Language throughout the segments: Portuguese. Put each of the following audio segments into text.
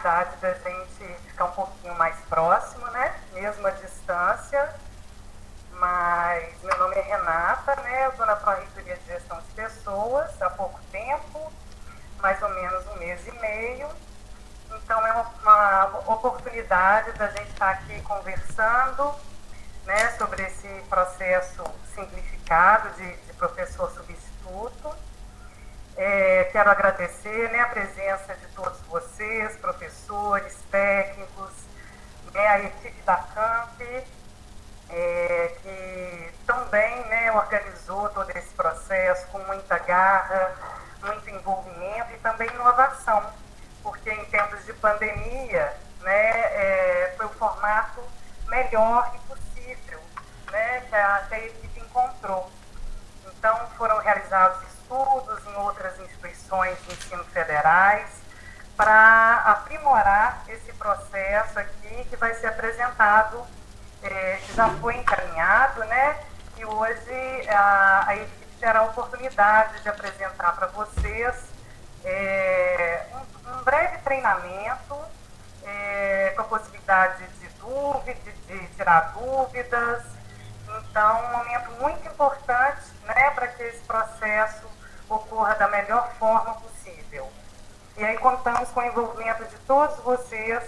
possibilidade da gente ficar um pouquinho mais próximo, né? Mesmo à distância. Mas meu nome é Renata, né? Eu estou na Pró-Reitoria de Gestão de Pessoas há pouco tempo, mais ou menos um mês e meio. Então é uma oportunidade da gente estar aqui conversando, né, sobre esse processo simplificado de professor substituto. Quero agradecer, né, a presença de todos vocês, professores, técnicos, né, a equipe da CAMP, que também, né, organizou todo esse processo com muita garra, muito envolvimento e também inovação, porque em tempos de pandemia, né, foi o formato melhor e possível, né, que a equipe encontrou. Então, foram realizados estudos em outras instituições de ensino federais para aprimorar esse processo aqui que vai ser apresentado, que já foi encaminhado, né? E hoje a equipe terá a oportunidade de apresentar para vocês um breve treinamento com a possibilidade de dúvida, de tirar dúvidas. Então, um momento muito importante, né, para que esse processo ocorra da melhor forma possível. E aí contamos com o envolvimento de todos vocês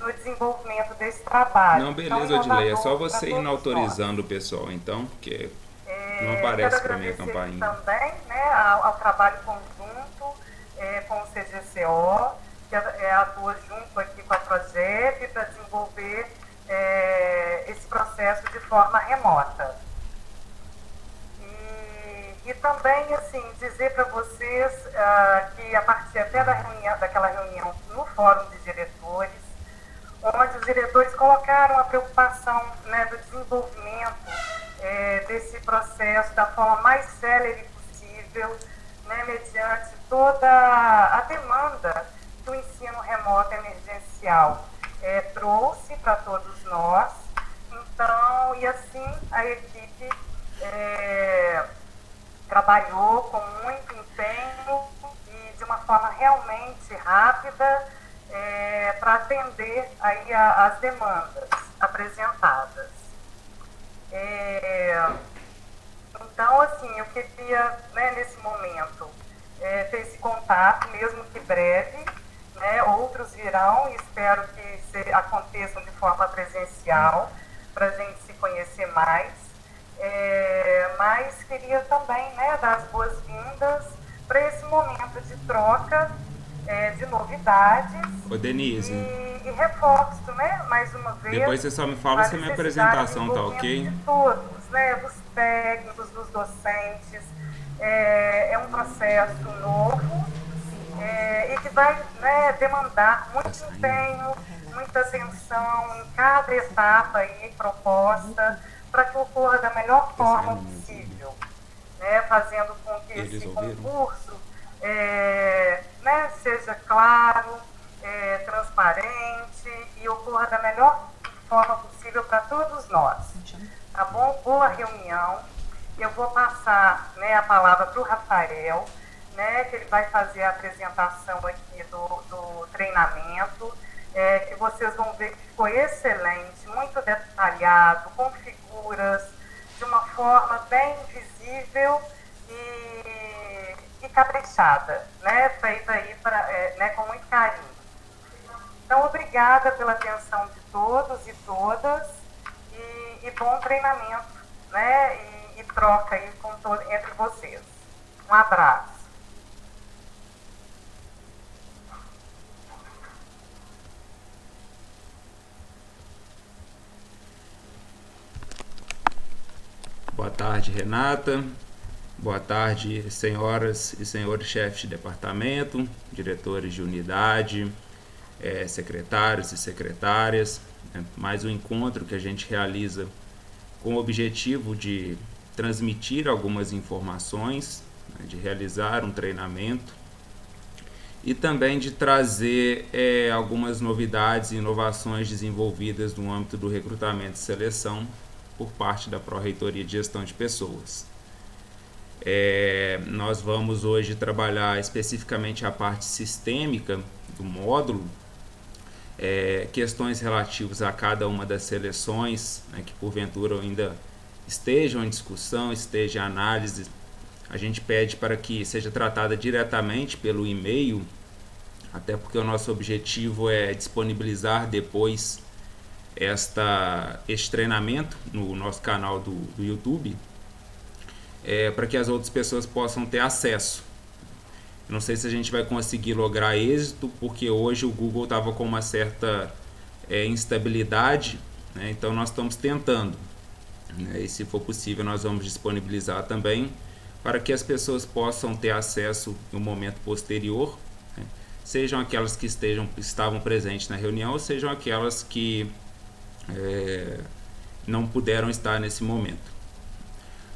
no desenvolvimento desse trabalho. Não, beleza, Odilei, é só você indo autorizando o pessoal, então, porque não aparece para mim a campainha. Também, né, ao trabalho conjunto com o CGCO, que atua junto aqui com a Progep para desenvolver esse processo de forma remota. E também, assim, dizer para vocês que a partir até daquela reunião no Fórum de Diretores, onde os diretores colocaram a preocupação, né, do desenvolvimento desse processo da forma mais célere possível, né, mediante toda a demanda que o ensino remoto emergencial trouxe para todos nós. Então, e assim a equipe trabalhou com muito empenho e de uma forma realmente rápida para atender aí as demandas apresentadas. Então, assim, eu queria, né, nesse momento, ter esse contato, mesmo que breve, né, outros virão e espero que aconteçam de forma presencial, para a gente se conhecer mais. Mas queria também, né, dar as boas-vindas para esse momento de troca de novidades. Ô, Denise. E reforço, né, mais uma vez. Depois você só me fala se a minha apresentação tá ok? De todos, né, dos técnicos, dos docentes. É um processo novo e que vai, né, demandar muito empenho, muita atenção em cada etapa aí proposta, para que ocorra da melhor forma possível, né, fazendo com que esse concurso né, seja claro, transparente e ocorra da melhor forma possível para todos nós. Tá bom? Boa reunião. Eu vou passar, né, a palavra para o Rafael, né, que ele vai fazer a apresentação aqui do treinamento, que vocês vão ver que ficou excelente, muito detalhado, com figuras, de uma forma bem visível e caprichada, né, feita aí né, com muito carinho. Então, obrigada pela atenção de todos e todas e bom treinamento, né, e troca aí entre vocês. Um abraço. Boa tarde, Renata. Boa tarde, senhoras e senhores chefes de departamento, diretores de unidade, secretários e secretárias. Mais um encontro que a gente realiza com o objetivo de transmitir algumas informações, de realizar um treinamento e também de trazer algumas novidades e inovações desenvolvidas no âmbito do recrutamento e seleção por parte da Pró-Reitoria de Gestão de Pessoas. Nós vamos hoje trabalhar especificamente a parte sistêmica do módulo, questões relativas a cada uma das seleções, né, que porventura ainda estejam em discussão, estejam em análise, a gente pede para que seja tratada diretamente pelo e-mail, até porque o nosso objetivo é disponibilizar depois este treinamento no nosso canal do YouTube, para que as outras pessoas possam ter acesso. Não sei se a gente vai conseguir lograr êxito, porque hoje o Google estava com uma certa instabilidade, né? Então nós estamos tentando, né? E se for possível nós vamos disponibilizar também para que as pessoas possam ter acesso no momento posterior, né? Sejam aquelas que estavam presentes na reunião, ou sejam aquelas que não puderam estar nesse momento.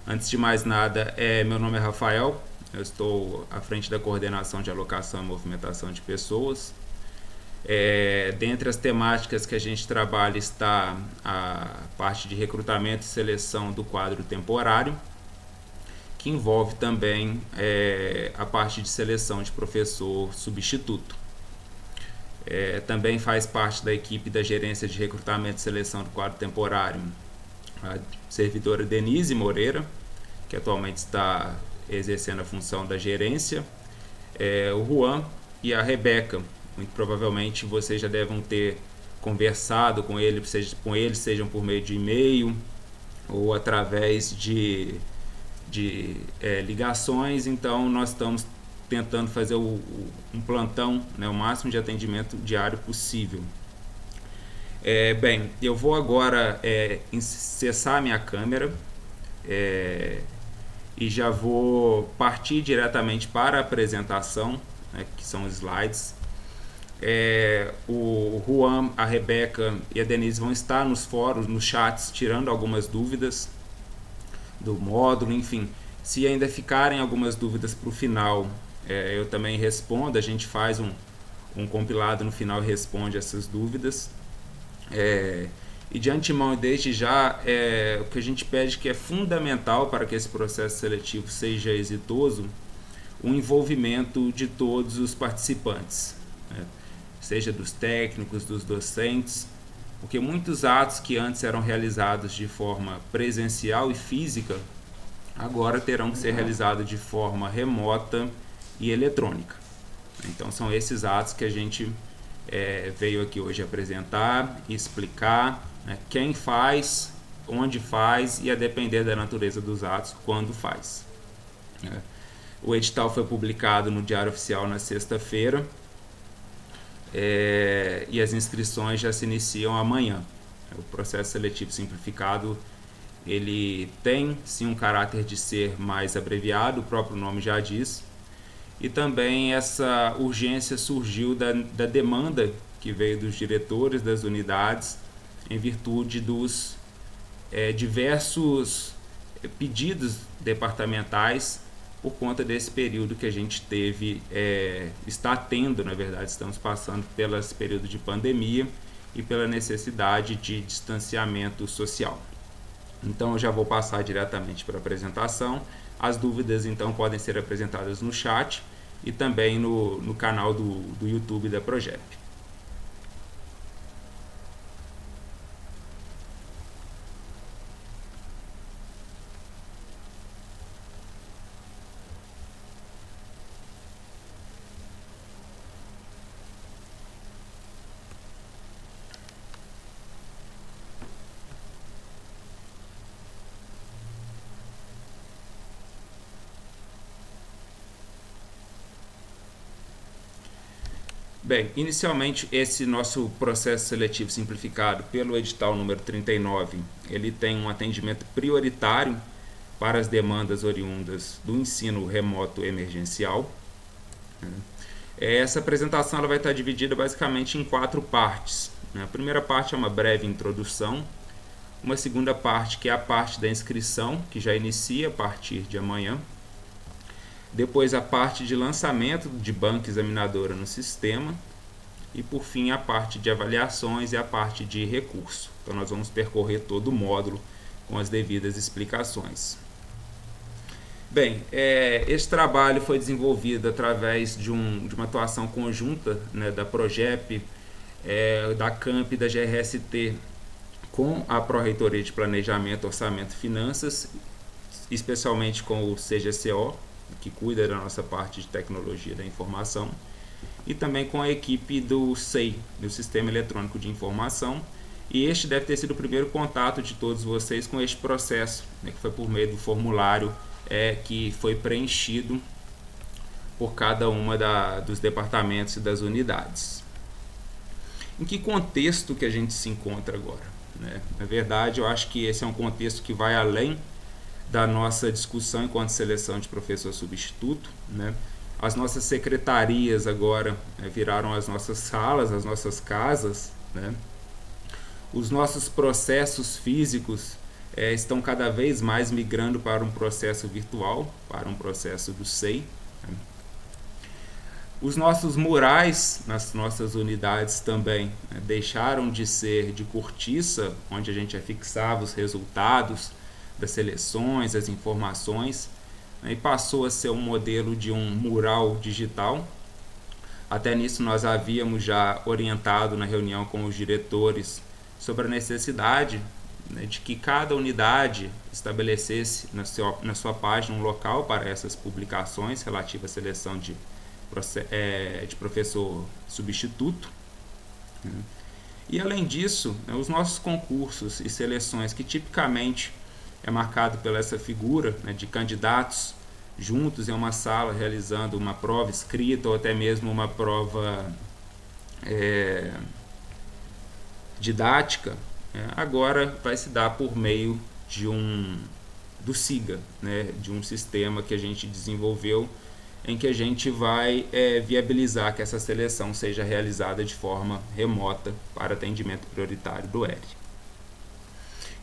Antes de mais nada, meu nome é Rafael, eu estou à frente da coordenação de alocação e movimentação de pessoas. Dentre as temáticas que a gente trabalha está a parte de recrutamento e seleção do quadro temporário, que envolve também a parte de seleção de professor substituto. Também faz parte da equipe da gerência de recrutamento e seleção do quadro temporário a servidora Denise Moreira, que atualmente está exercendo a função da gerência, o Juan e a Rebeca. Muito provavelmente vocês já devem ter conversado com eles, sejam por meio de e-mail ou através de ligações. Então nós estamos tentando fazer um plantão, né, o máximo de atendimento diário possível. Bem, eu vou agora cessar minha câmera e já vou partir diretamente para a apresentação, né, que são os slides. O Juan, a Rebeca e a Denise vão estar nos fóruns, nos chats, tirando algumas dúvidas do módulo, enfim. Se ainda ficarem algumas dúvidas para o final, eu também respondo, a gente faz um compilado no final e responde essas dúvidas. E de antemão, desde já, o que a gente pede, que é fundamental para que esse processo seletivo seja exitoso, o envolvimento de todos os participantes, né? Seja dos técnicos, dos docentes, porque muitos atos que antes eram realizados de forma presencial e física, agora terão que ser realizados de forma remota e eletrônica. Então são esses atos que a gente veio aqui hoje apresentar e explicar, né, quem faz, onde faz e a depender da natureza dos atos, quando faz. O edital foi publicado no Diário Oficial na sexta-feira e as inscrições já se iniciam amanhã. O processo seletivo simplificado, ele tem sim um caráter de ser mais abreviado, o próprio nome já diz, e também essa urgência surgiu da demanda que veio dos diretores das unidades em virtude dos diversos pedidos departamentais por conta desse período que a gente está tendo, na verdade, estamos passando pelo período de pandemia e pela necessidade de distanciamento social. Então eu já vou passar diretamente para a apresentação. As dúvidas então podem ser apresentadas no chat e também no canal do YouTube da Progep. Bem, inicialmente esse nosso processo seletivo simplificado pelo edital número 39, ele tem um atendimento prioritário para as demandas oriundas do ensino remoto emergencial. Essa apresentação ela vai estar dividida basicamente em 4 partes. A primeira parte é uma breve introdução, uma segunda parte que é a parte da inscrição, que já inicia a partir de amanhã. Depois a parte de lançamento de banca examinadora no sistema e por fim a parte de avaliações e a parte de recurso. Então nós vamos percorrer todo o módulo com as devidas explicações. Bem, esse trabalho foi desenvolvido através de uma atuação conjunta, né, da Progep, da CAMP e da GRST com a Pró-Reitoria de Planejamento, Orçamento e Finanças, especialmente com o CGCO, que cuida da nossa parte de tecnologia da informação, e também com a equipe do SEI, do Sistema Eletrônico de Informação. E este deve ter sido o primeiro contato de todos vocês com este processo, né, que foi por meio do formulário que foi preenchido por cada uma dos departamentos e das unidades. Em que contexto que a gente se encontra agora, né? Na verdade, eu acho que esse é um contexto que vai além da nossa discussão enquanto seleção de professor substituto, né? As nossas secretarias agora viraram as nossas salas, as nossas casas, né? Os nossos processos físicos estão cada vez mais migrando para um processo virtual, para um processo do SEI. Né? Os nossos murais nas nossas unidades também deixaram de ser de cortiça, onde a gente fixava os resultados das seleções, as informações, e passou a ser um modelo de um mural digital. Até nisso nós havíamos já orientado na reunião com os diretores sobre a necessidade, né, de que cada unidade estabelecesse na sua página um local para essas publicações relativas à seleção de professor substituto. E além disso, né, os nossos concursos e seleções, que tipicamente é marcado pela essa figura, né, de candidatos juntos em uma sala realizando uma prova escrita ou até mesmo uma prova didática, agora vai se dar por meio do SIGA, né, de um sistema que a gente desenvolveu em que a gente vai viabilizar que essa seleção seja realizada de forma remota para atendimento prioritário do ERE.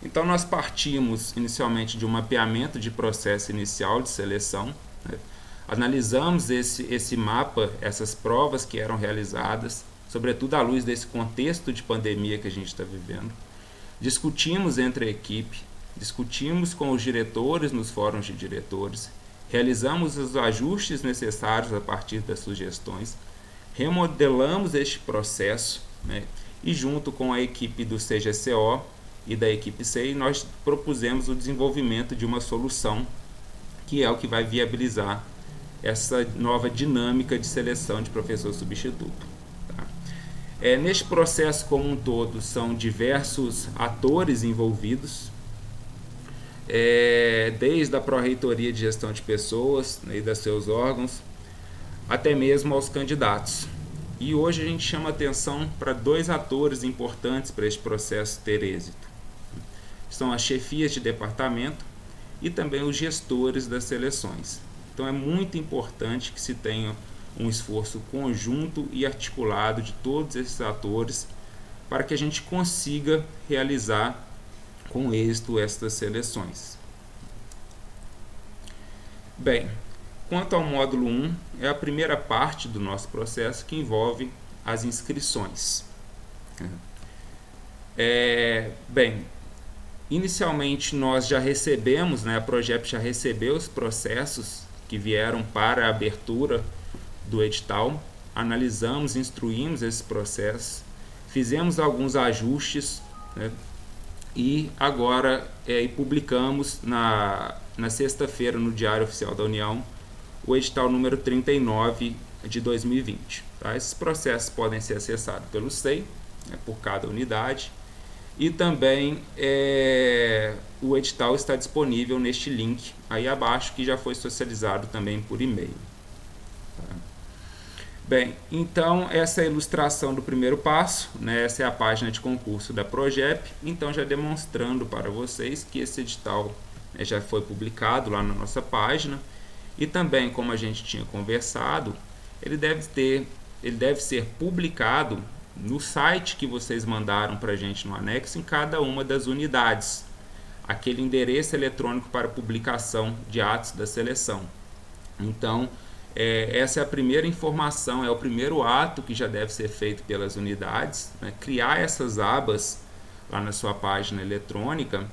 Então nós partimos inicialmente de um mapeamento de processo inicial de seleção, né? Analisamos esse mapa, essas provas que eram realizadas, sobretudo à luz desse contexto de pandemia que a gente está vivendo. Discutimos entre a equipe, discutimos com os diretores nos fóruns de diretores, realizamos os ajustes necessários a partir das sugestões, remodelamos este processo, né? E junto com a equipe do CGCO e da equipe SEI, nós propusemos o desenvolvimento de uma solução que é o que vai viabilizar essa nova dinâmica de seleção de professor substituto. Tá? Neste processo como um todo, são diversos atores envolvidos, desde a Pró-Reitoria de Gestão de Pessoas, né, e dos seus órgãos, até mesmo aos candidatos. E hoje a gente chama atenção para dois atores importantes para este processo ter êxito. São as chefias de departamento e também os gestores das seleções. Então é muito importante que se tenha um esforço conjunto e articulado de todos esses atores para que a gente consiga realizar com êxito estas seleções. Bem, quanto ao módulo 1, é a primeira parte do nosso processo que envolve as inscrições. Inicialmente nós já recebemos, né, a Progep já recebeu os processos que vieram para a abertura do edital, analisamos, instruímos esses processos, fizemos alguns ajustes, né, e agora publicamos na sexta-feira no Diário Oficial da União o edital número 39 de 2020. Tá? Esses processos podem ser acessados pelo SEI, né, por cada unidade, e também o edital está disponível neste link aí abaixo, que já foi socializado também por e-mail. Tá? Bem, então essa é a ilustração do primeiro passo, né? Essa é a página de concurso da Progep, então já demonstrando para vocês que esse edital, né, já foi publicado lá na nossa página, e também, como a gente tinha conversado, ele deve ser publicado no site que vocês mandaram para a gente no anexo em cada uma das unidades, aquele endereço eletrônico para publicação de atos da seleção. Então, essa é a primeira informação, é o primeiro ato que já deve ser feito pelas unidades, né? Criar essas abas lá na sua página eletrônica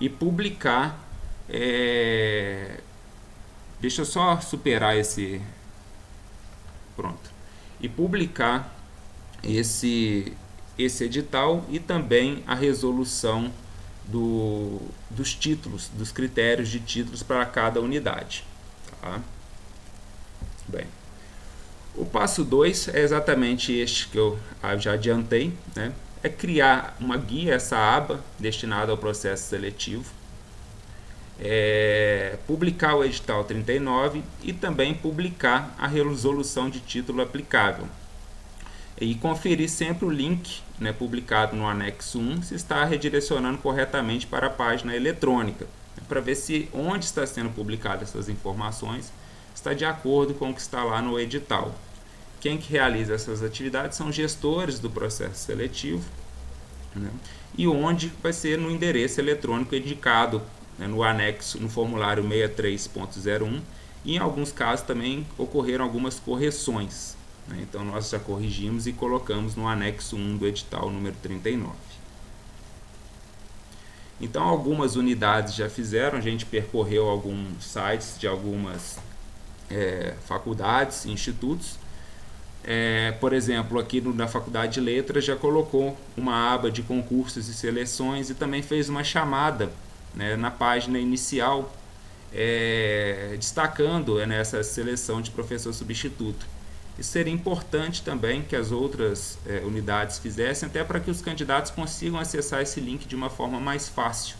e publicar. Deixa eu só superar esse. Pronto. E publicar esse edital e também a resolução dos títulos, dos critérios de títulos para cada unidade. Tá? Bem, o passo 2 é exatamente este que eu já adiantei, né? É criar uma guia, essa aba destinada ao processo seletivo, publicar o edital 39 e também publicar a resolução de título aplicável. E conferir sempre o link, né, publicado no anexo 1 se está redirecionando corretamente para a página eletrônica, né, para ver se onde está sendo publicadas essas informações está de acordo com o que está lá no edital. Quem que realiza essas atividades são gestores do processo seletivo, né, e onde vai ser no endereço eletrônico indicado, né, no anexo, no formulário 63.01, e em alguns casos também ocorreram algumas correções. Então nós já corrigimos e colocamos no anexo 1 do edital número 39. Então algumas unidades já fizeram, a gente percorreu alguns sites de algumas faculdades, institutos. Por exemplo, aqui na Faculdade de Letras já colocou uma aba de concursos e seleções e também fez uma chamada, né, na página inicial, destacando essa seleção de professor substituto. Isso seria importante também que as outras unidades fizessem, até para que os candidatos consigam acessar esse link de uma forma mais fácil.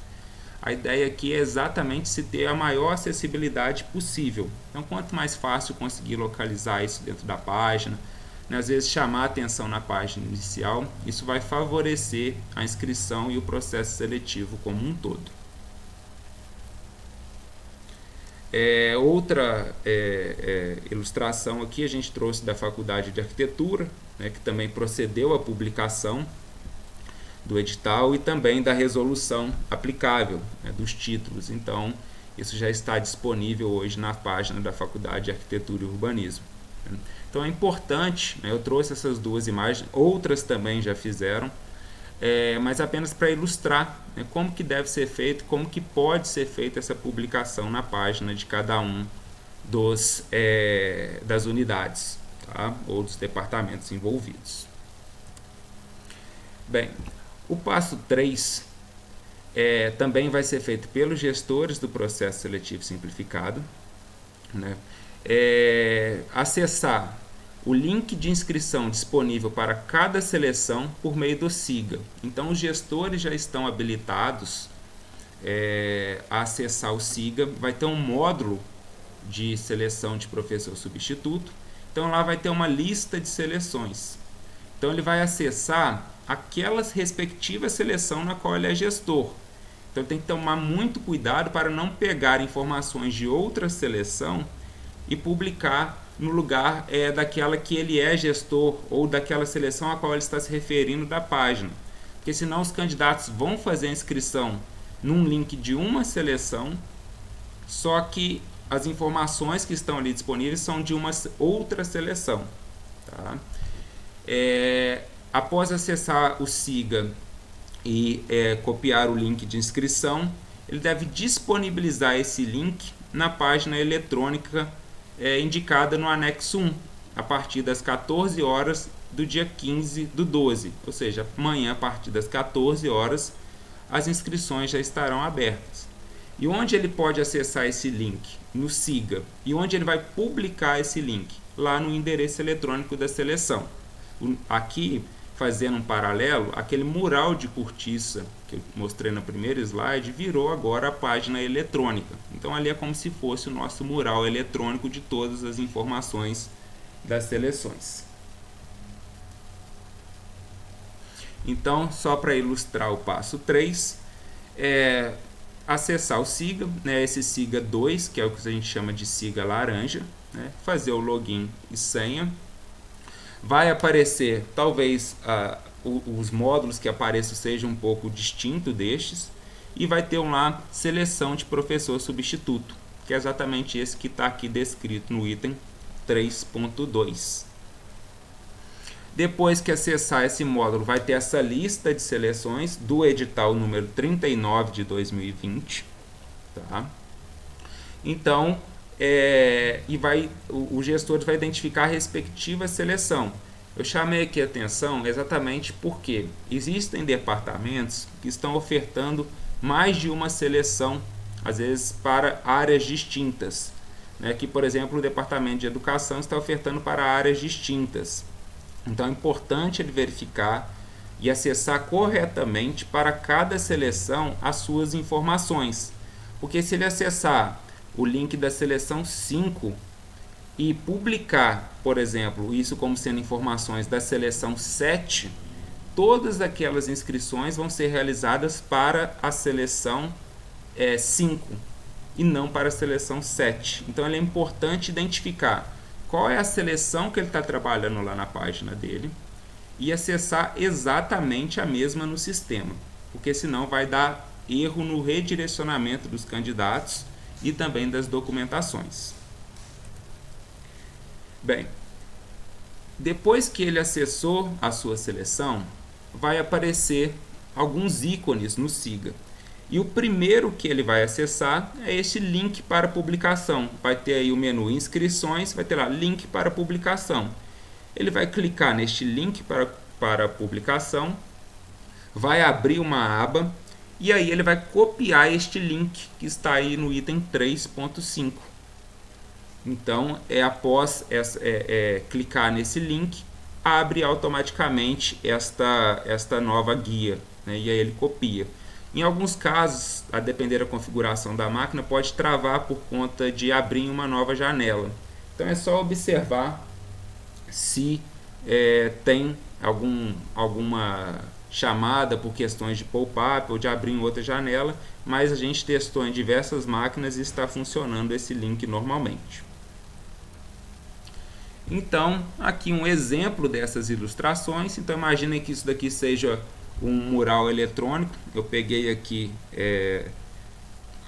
A ideia aqui é exatamente se ter a maior acessibilidade possível. Então, quanto mais fácil conseguir localizar isso dentro da página, né, às vezes chamar a atenção na página inicial, isso vai favorecer a inscrição e o processo seletivo como um todo. Outra ilustração aqui a gente trouxe da Faculdade de Arquitetura, né, que também procedeu à publicação do edital e também da resolução aplicável, né, dos títulos. Então, isso já está disponível hoje na página da Faculdade de Arquitetura e Urbanismo. Então, é importante, né, eu trouxe essas duas imagens, outras também já fizeram, mas apenas para ilustrar, né, como que deve ser feito, como que pode ser feita essa publicação na página de cada um das unidades, tá? Ou dos departamentos envolvidos. Bem, o passo 3 também vai ser feito pelos gestores do processo seletivo simplificado, né? Acessar o link de inscrição disponível para cada seleção por meio do SIGA. Então, os gestores já estão habilitados a acessar o SIGA. Vai ter um módulo de seleção de professor substituto. Então, lá vai ter uma lista de seleções. Então, ele vai acessar aquelas respectivas seleção na qual ele é gestor. Então, tem que tomar muito cuidado para não pegar informações de outra seleção e publicar no lugar daquela que ele é gestor ou daquela seleção a qual ele está se referindo da página. Porque senão os candidatos vão fazer a inscrição num link de uma seleção, só que as informações que estão ali disponíveis são de uma outra seleção. Tá? Após acessar o SIGA e copiar o link de inscrição, ele deve disponibilizar esse link na página eletrônica indicada no anexo 1, a partir das 14 horas do dia 15/12, ou seja, amanhã a partir das 14 horas as inscrições já estarão abertas. E onde ele pode acessar esse link? No SIGA. E onde ele vai publicar esse link? Lá no endereço eletrônico da seleção. Aqui, fazendo um paralelo, aquele mural de cortiça que eu mostrei no primeiro slide virou agora a página eletrônica. Então ali é como se fosse o nosso mural eletrônico de todas as informações das seleções. Então, só para ilustrar o passo 3, acessar o SIGA, né, esse SIGA 2, que é o que a gente chama de SIGA laranja, né, fazer o login e senha. Vai aparecer, talvez os módulos que apareçam sejam um pouco distintos destes, e vai ter lá seleção de professor substituto, que é exatamente esse que está aqui descrito no item 3.2. Depois que acessar esse módulo, vai ter essa lista de seleções do edital número 39 de 2020. Tá? Então, o gestor vai identificar a respectiva seleção. Eu chamei aqui a atenção exatamente porque existem departamentos que estão ofertando mais de uma seleção, às vezes para áreas distintas. Né? Que, por exemplo, o departamento de educação está ofertando para áreas distintas. Então é importante ele verificar e acessar corretamente para cada seleção as suas informações. Porque se ele acessar o link da seleção 5 e publicar, por exemplo, isso como sendo informações da seleção 7, todas aquelas inscrições vão ser realizadas para a seleção 5 e não para a seleção 7. Então é importante identificar qual é a seleção que ele está trabalhando lá na página dele e acessar exatamente a mesma no sistema, porque senão vai dar erro no redirecionamento dos candidatos e também das documentações. Bem, depois que ele acessou a sua seleção, vai aparecer alguns ícones no Siga. E o primeiro que ele vai acessar é este link para publicação. Vai ter aí o menu inscrições, vai ter lá link para publicação. Ele vai clicar neste link para publicação, vai abrir uma aba e aí ele vai copiar este link que está aí no item 3.5. Então, após clicar nesse link, abre automaticamente esta nova guia, né? E aí ele copia. Em alguns casos, a depender da configuração da máquina, pode travar por conta de abrir uma nova janela. Então é só observar se tem alguma chamada por questões de pop-up ou de abrir em outra janela, mas a gente testou em diversas máquinas e está funcionando esse link normalmente. Então, aqui um exemplo dessas ilustrações. Então, imaginem que isso daqui seja um mural eletrônico. Eu peguei aqui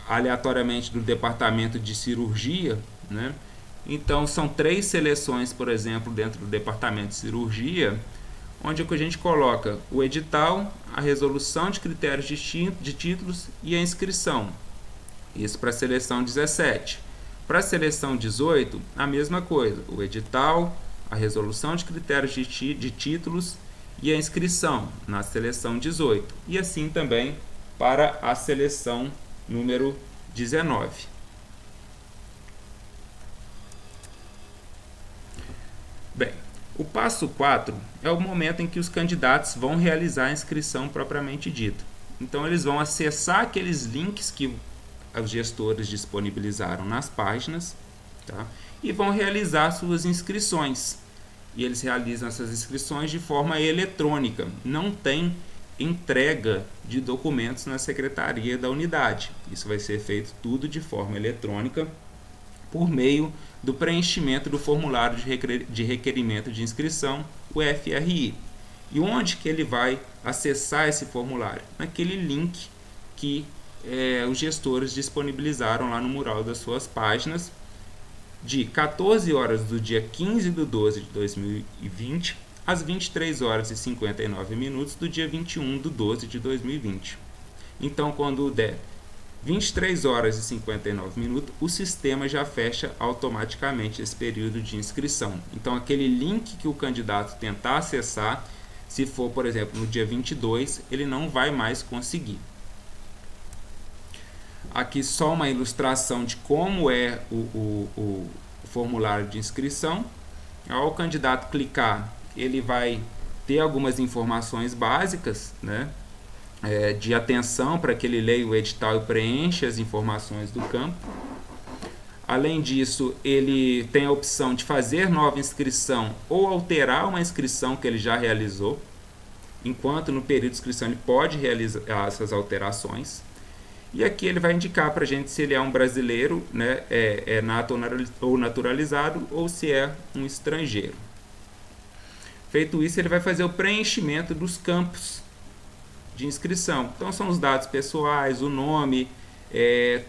aleatoriamente do departamento de cirurgia, né? Então, são 3 seleções, por exemplo, dentro do departamento de cirurgia, onde a gente coloca o edital, a resolução de critérios de títulos e a inscrição. Isso para a seleção 17. Para a seleção 18, a mesma coisa, o edital, a resolução de critérios de títulos e a inscrição na seleção 18. E assim também para a seleção número 19. Bem, o passo 4 é o momento em que os candidatos vão realizar a inscrição propriamente dita. Então, eles vão acessar aqueles links que os gestores disponibilizaram nas páginas, tá? E vão realizar suas inscrições. E eles realizam essas inscrições de forma eletrônica. Não tem entrega de documentos na secretaria da unidade. Isso vai ser feito tudo de forma eletrônica por meio do preenchimento do formulário de requerimento de inscrição, o FRI. E onde que ele vai acessar esse formulário? Naquele link que os gestores disponibilizaram lá no mural das suas páginas, de 14 horas do dia 15 de 12 de 2020 às 23 horas e 59 minutos do dia 21 de 12 de 2020. Então, quando der 23 horas e 59 minutos, o sistema já fecha automaticamente esse período de inscrição. Então, aquele link que o candidato tentar acessar, se for, por exemplo, no dia 22, ele não vai mais conseguir. Aqui só uma ilustração de como é o formulário de inscrição. Ao candidato clicar, ele vai ter algumas informações básicas, né, de atenção para que ele leia o edital e preencha as informações do campo. Além disso, ele tem a opção de fazer nova inscrição ou alterar uma inscrição que ele já realizou, enquanto no período de inscrição ele pode realizar essas alterações. E aqui ele vai indicar para a gente se ele é um brasileiro, né, nato ou naturalizado, ou se é um estrangeiro. Feito isso, ele vai fazer o preenchimento dos campos de inscrição. Então, são os dados pessoais, o nome,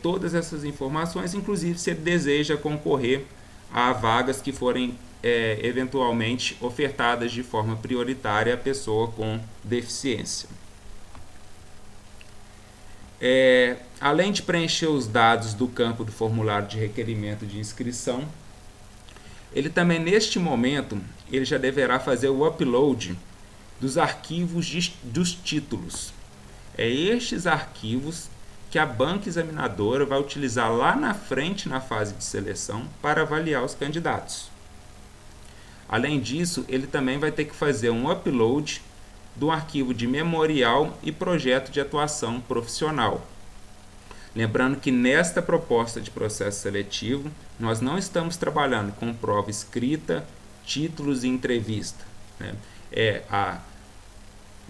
todas essas informações, inclusive se ele deseja concorrer a vagas que forem eventualmente ofertadas de forma prioritária à pessoa com deficiência. Além de preencher os dados do campo do formulário de requerimento de inscrição, Ele também, neste momento, ele já deverá fazer o upload dos arquivos dos títulos. É estes arquivos que a banca examinadora vai utilizar lá na frente, na fase de seleção, para avaliar os candidatos. Além disso, ele também vai ter que fazer um upload do arquivo de memorial e projeto de atuação profissional. Lembrando que nesta proposta de processo seletivo, nós não estamos trabalhando com prova escrita, títulos e entrevista, né? É a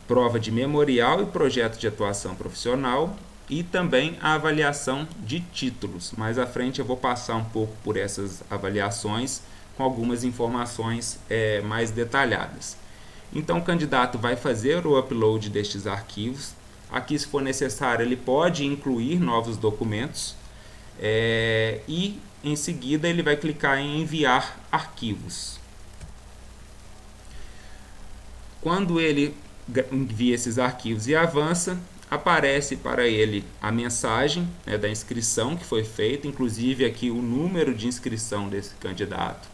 prova de memorial e projeto de atuação profissional e também a avaliação de títulos. Mais à frente eu vou passar um pouco por essas avaliações com algumas informações mais detalhadas. Então o candidato vai fazer o upload destes arquivos. Aqui, se for necessário, ele pode incluir novos documentos e em seguida ele vai clicar em enviar arquivos. Quando ele envia esses arquivos e avança, aparece para ele a mensagem da inscrição que foi feita, inclusive aqui o número de inscrição desse candidato,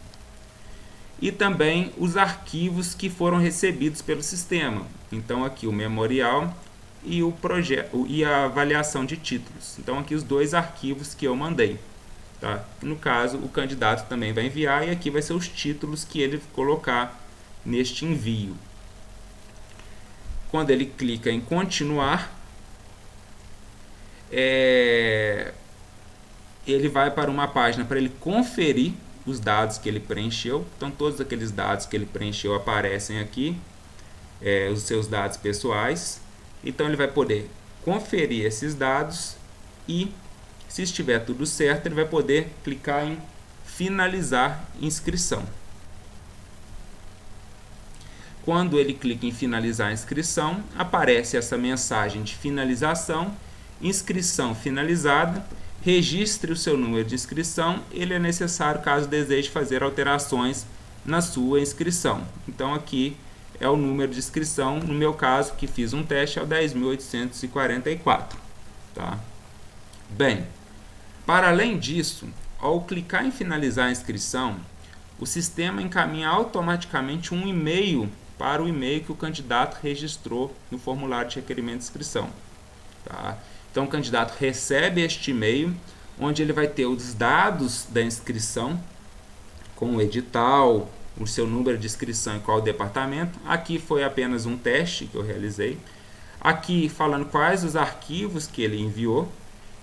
e também os arquivos que foram recebidos pelo sistema. Então aqui o memorial e o projeto e a avaliação de títulos. Então aqui os dois arquivos que eu mandei, tá? No caso, o candidato também vai enviar e aqui vai ser os títulos que ele colocar neste envio. Quando ele clica em continuar, ele vai para uma página para ele conferir os dados que ele preencheu. Então todos aqueles dados que ele preencheu aparecem aqui, os seus dados pessoais. Então ele vai poder conferir esses dados e, se estiver tudo certo, ele vai poder clicar em finalizar inscrição. Quando ele clica em finalizar a inscrição, aparece essa mensagem de finalização, inscrição finalizada, registre o seu número de inscrição, ele é necessário caso deseje fazer alterações na sua inscrição. Então aqui é o número de inscrição, no meu caso, que fiz um teste, é o 10.844. Tá? Bem, para além disso, ao clicar em finalizar a inscrição, o sistema encaminha automaticamente um e-mail para o e-mail que o candidato registrou no formulário de requerimento de inscrição. Tá? Então o candidato recebe este e-mail, onde ele vai ter os dados da inscrição, com o edital, o seu número de inscrição e qual o departamento. Aqui foi apenas um teste que eu realizei. Aqui falando quais os arquivos que ele enviou.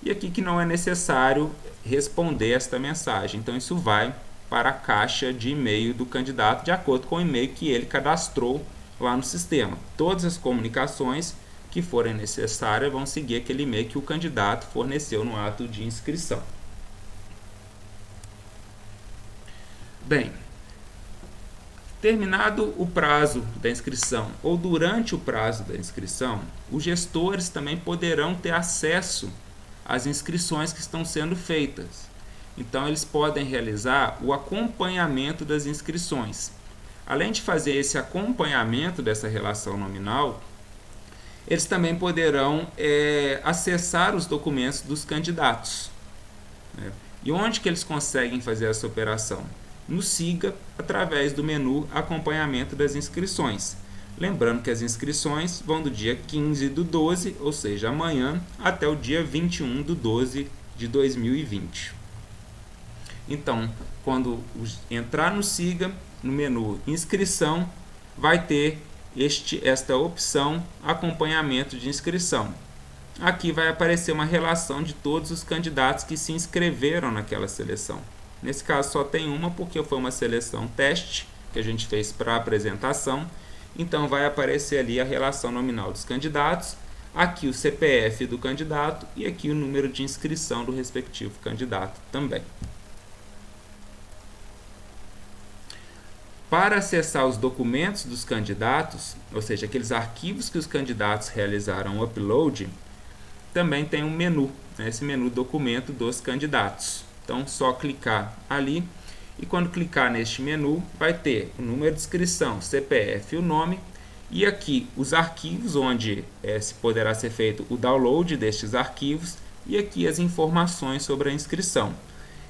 E aqui que não é necessário responder esta mensagem. Então isso vai para a caixa de e-mail do candidato, de acordo com o e-mail que ele cadastrou lá no sistema. Todas as comunicações que forem necessárias vão seguir aquele e-mail que o candidato forneceu no ato de inscrição. Bem, terminado o prazo da inscrição ou durante o prazo da inscrição, os gestores também poderão ter acesso às inscrições que estão sendo feitas. Então, eles podem realizar o acompanhamento das inscrições. Além de fazer esse acompanhamento dessa relação nominal, eles também poderão acessar os documentos dos candidatos. Né? E onde que eles conseguem fazer essa operação? No SIGA, através do menu Acompanhamento das Inscrições. Lembrando que as inscrições vão do dia 15/12, ou seja, amanhã, até o dia 21/12 de 2020. Então, quando entrar no SIGA, no menu Inscrição, vai ter esta opção Acompanhamento de Inscrição. Aqui vai aparecer uma relação de todos os candidatos que se inscreveram naquela seleção. Nesse caso só tem uma, porque foi uma seleção teste que a gente fez para apresentação. Então vai aparecer ali a relação nominal dos candidatos, aqui o CPF do candidato e aqui o número de inscrição do respectivo candidato também. Para acessar os documentos dos candidatos, ou seja, aqueles arquivos que os candidatos realizaram o upload, também tem um menu, né, esse menu documento dos candidatos. Então, só clicar ali e quando clicar neste menu, vai ter o número de inscrição, CPF e o nome, e aqui os arquivos onde se poderá ser feito o download destes arquivos e aqui as informações sobre a inscrição.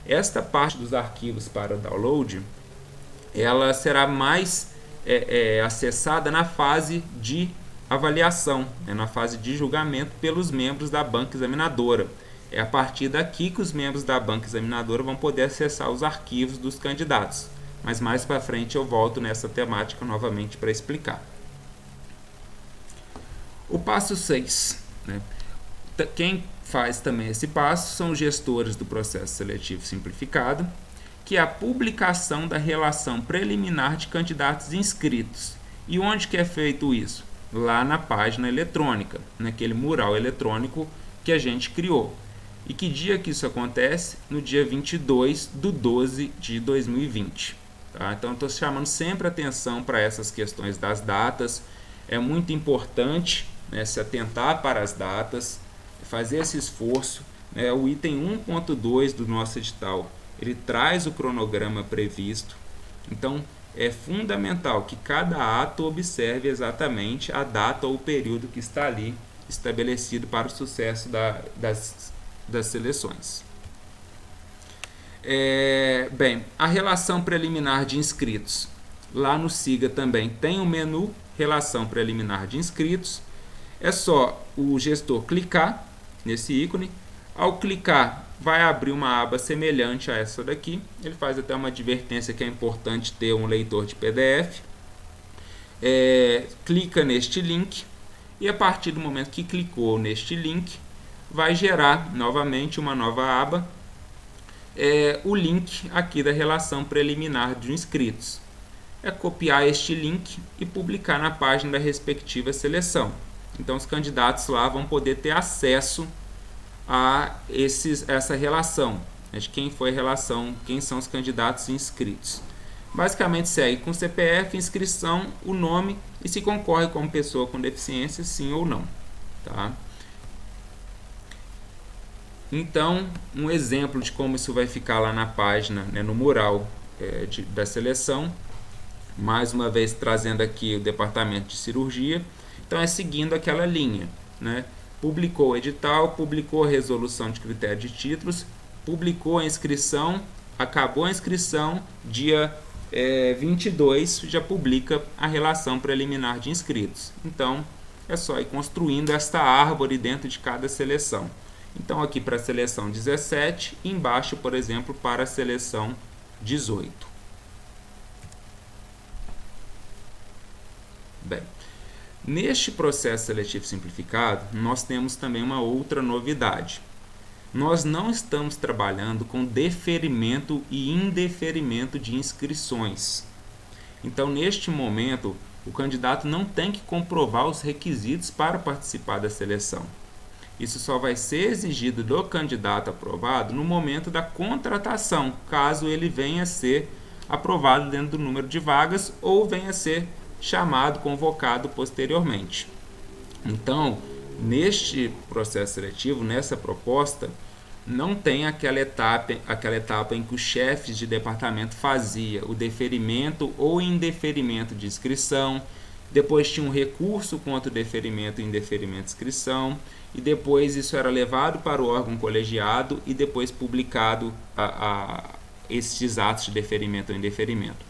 Esta parte dos arquivos para download ela será mais acessada na fase de avaliação, na fase de julgamento pelos membros da banca examinadora. É a partir daqui que os membros da banca examinadora vão poder acessar os arquivos dos candidatos. Mas mais para frente eu volto nessa temática novamente para explicar. O passo 6. Quem faz também esse passo são os gestores do processo seletivo simplificado, que é a publicação da relação preliminar de candidatos inscritos. E onde que é feito isso? Lá na página eletrônica, naquele mural eletrônico que a gente criou. E que dia que isso acontece? No dia 22/12/2020. Tá? Então, estou chamando sempre atenção para essas questões das datas. É muito importante, se atentar para as datas, fazer esse esforço. O item 1.2 do nosso edital, ele traz o cronograma previsto. Então, é fundamental que cada ato observe exatamente a data ou o período que está ali estabelecido para o sucesso das seleções. Bem, a relação preliminar de inscritos. Lá no SIGA também tem o menu Relação Preliminar de Inscritos. É só o gestor clicar nesse ícone. Ao clicar, vai abrir uma aba semelhante a essa daqui. Ele faz até uma advertência que é importante ter um leitor de PDF. Clica neste link e a partir do momento que clicou neste link, vai gerar novamente uma nova aba, o link aqui da relação preliminar de inscritos. É copiar este link e publicar na página da respectiva seleção. Então os candidatos lá vão poder ter acesso a essa relação, de quem foi a relação, quem são os candidatos inscritos. Basicamente segue com CPF, inscrição, o nome e se concorre como pessoa com deficiência, sim ou não. Tá? Então, um exemplo de como isso vai ficar lá na página, no mural da seleção, mais uma vez trazendo aqui o departamento de cirurgia. Então é seguindo aquela linha, publicou o edital, publicou a resolução de critério de títulos, publicou a inscrição, acabou a inscrição, dia 22 já publica a relação preliminar de inscritos. Então é só ir construindo esta árvore dentro de cada seleção. Então aqui para a seleção 17, embaixo, por exemplo, para a seleção 18. Bem, neste processo seletivo simplificado, nós temos também uma outra novidade. Nós não estamos trabalhando com deferimento e indeferimento de inscrições. Então, neste momento, o candidato não tem que comprovar os requisitos para participar da seleção. Isso só vai ser exigido do candidato aprovado no momento da contratação, caso ele venha a ser aprovado dentro do número de vagas ou venha a ser chamado, convocado posteriormente. Então, neste processo seletivo, nessa proposta, não tem aquela etapa em que os chefes de departamento fazia o deferimento ou indeferimento de inscrição, depois tinha um recurso contra o deferimento e indeferimento de inscrição, e depois isso era levado para o órgão colegiado e depois publicado esses atos de deferimento ou indeferimento.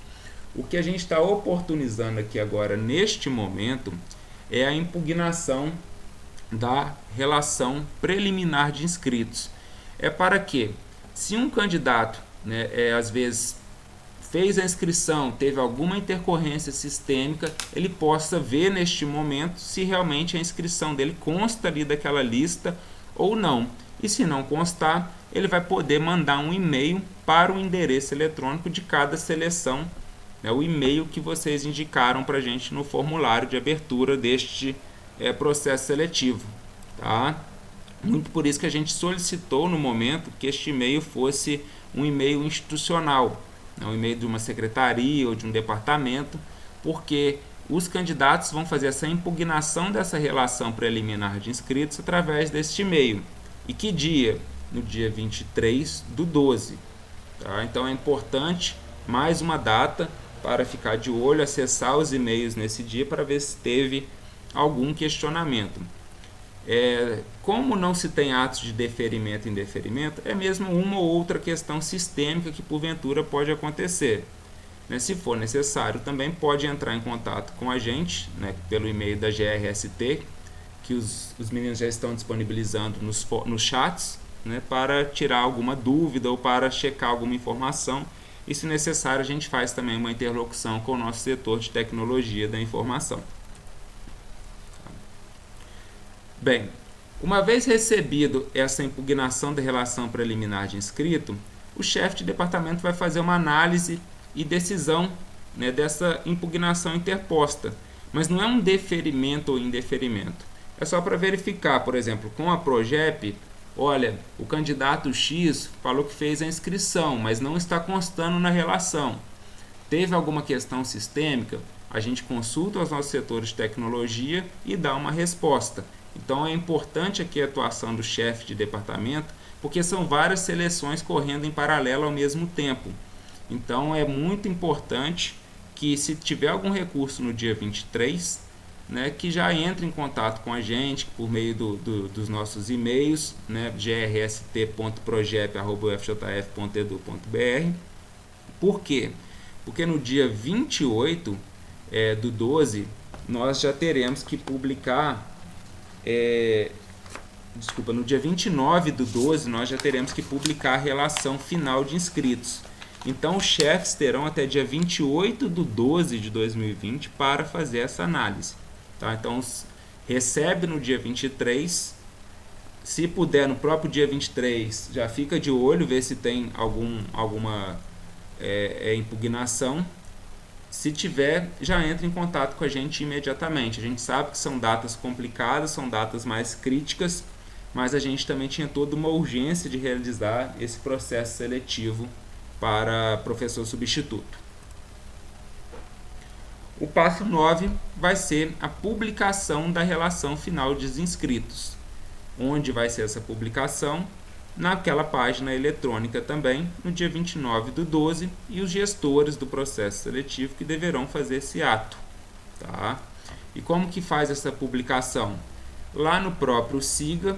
O que a gente está oportunizando aqui agora, neste momento, é a impugnação da relação preliminar de inscritos. É para que, se um candidato, às vezes, fez a inscrição, teve alguma intercorrência sistêmica, ele possa ver neste momento se realmente a inscrição dele consta ali daquela lista ou não. E se não constar, ele vai poder mandar um e-mail para o endereço eletrônico de cada seleção, o e-mail que vocês indicaram para a gente no formulário de abertura deste processo seletivo. Tá? Muito por isso que a gente solicitou no momento que este e-mail fosse um e-mail institucional, um e-mail de uma secretaria ou de um departamento, porque os candidatos vão fazer essa impugnação dessa relação preliminar de inscritos através deste e-mail. E que dia? No dia 23/12. Tá? Então é importante, mais uma data, para ficar de olho, acessar os e-mails nesse dia para ver se teve algum questionamento. Como não se tem atos de deferimento e indeferimento, é mesmo uma ou outra questão sistêmica que porventura pode acontecer. né? Se for necessário, também pode entrar em contato com a gente, né, pelo e-mail da GRST, que os meninos já estão disponibilizando nos chats, né, para tirar alguma dúvida ou para checar alguma informação. E, se necessário, a gente faz também uma interlocução com o nosso setor de tecnologia da informação. Bem, uma vez recebido essa impugnação da relação preliminar de inscrito, o chefe de departamento vai fazer uma análise e decisão, né, dessa impugnação interposta. Mas não é um deferimento ou indeferimento. É só para verificar, por exemplo, com a PROGEP, olha, o candidato X falou que fez a inscrição, mas não está constando na relação. Teve alguma questão sistêmica? A gente consulta os nossos setores de tecnologia e dá uma resposta. Então é importante aqui a atuação do chefe de departamento, porque são várias seleções correndo em paralelo ao mesmo tempo. Então é muito importante que, se tiver algum recurso no dia 23, né, que já entre em contato com a gente por meio dos nossos e-mails, né, grst.projep@ufjf.edu.br. Por quê? Porque no dia 28 do 12, nós já teremos que publicar... no dia 29 do 12, nós já teremos que publicar a relação final de inscritos. Então, os chefes terão até dia 28 do 12 de 2020 para fazer essa análise. Tá? Então, recebe no dia 23. Se puder, no próprio dia 23, já fica de olho, ver se tem alguma impugnação. Se tiver, já entra em contato com a gente imediatamente. A gente sabe que são datas complicadas, são datas mais críticas, mas a gente também tinha toda uma urgência de realizar esse processo seletivo para professor substituto. O passo 9 vai ser a publicação da relação final dos inscritos. Onde vai ser essa publicação? Naquela página eletrônica também, no dia 29 do 12, e os gestores do processo seletivo que deverão fazer esse ato. Tá? E como que faz essa publicação? Lá no próprio SIGA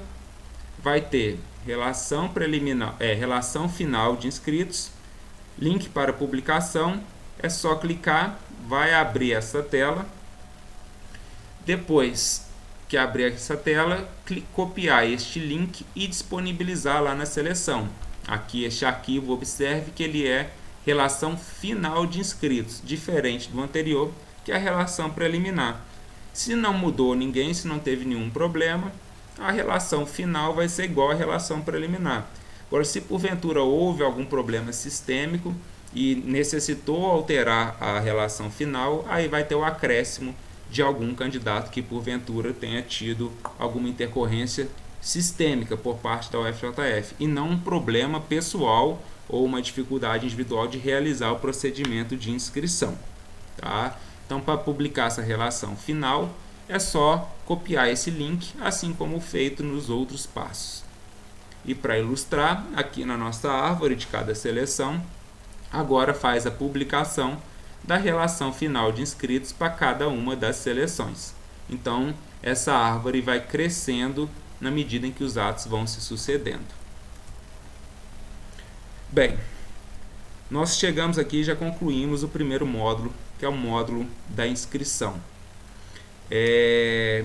vai ter relação final de inscritos, link para publicação, é só clicar, vai abrir essa tela. Depois que abrir essa tela, copiar este link e disponibilizar lá na seleção. Aqui este arquivo, observe que ele é relação final de inscritos, diferente do anterior, que é a relação preliminar. Se não mudou ninguém, se não teve nenhum problema, a relação final vai ser igual à relação preliminar. Agora, se porventura houve algum problema sistêmico e necessitou alterar a relação final, aí vai ter o acréscimo de algum candidato que porventura tenha tido alguma intercorrência sistêmica por parte da UFJF e não um problema pessoal ou uma dificuldade individual de realizar o procedimento de inscrição. Tá? Então, para publicar essa relação final, é só copiar esse link, assim como feito nos outros passos. E para ilustrar, aqui na nossa árvore de cada seleção, agora faz a publicação da relação final de inscritos para cada uma das seleções. Então, essa árvore vai crescendo na medida em que os atos vão se sucedendo. Bem, nós chegamos aqui e já concluímos o primeiro módulo, que é o módulo da inscrição.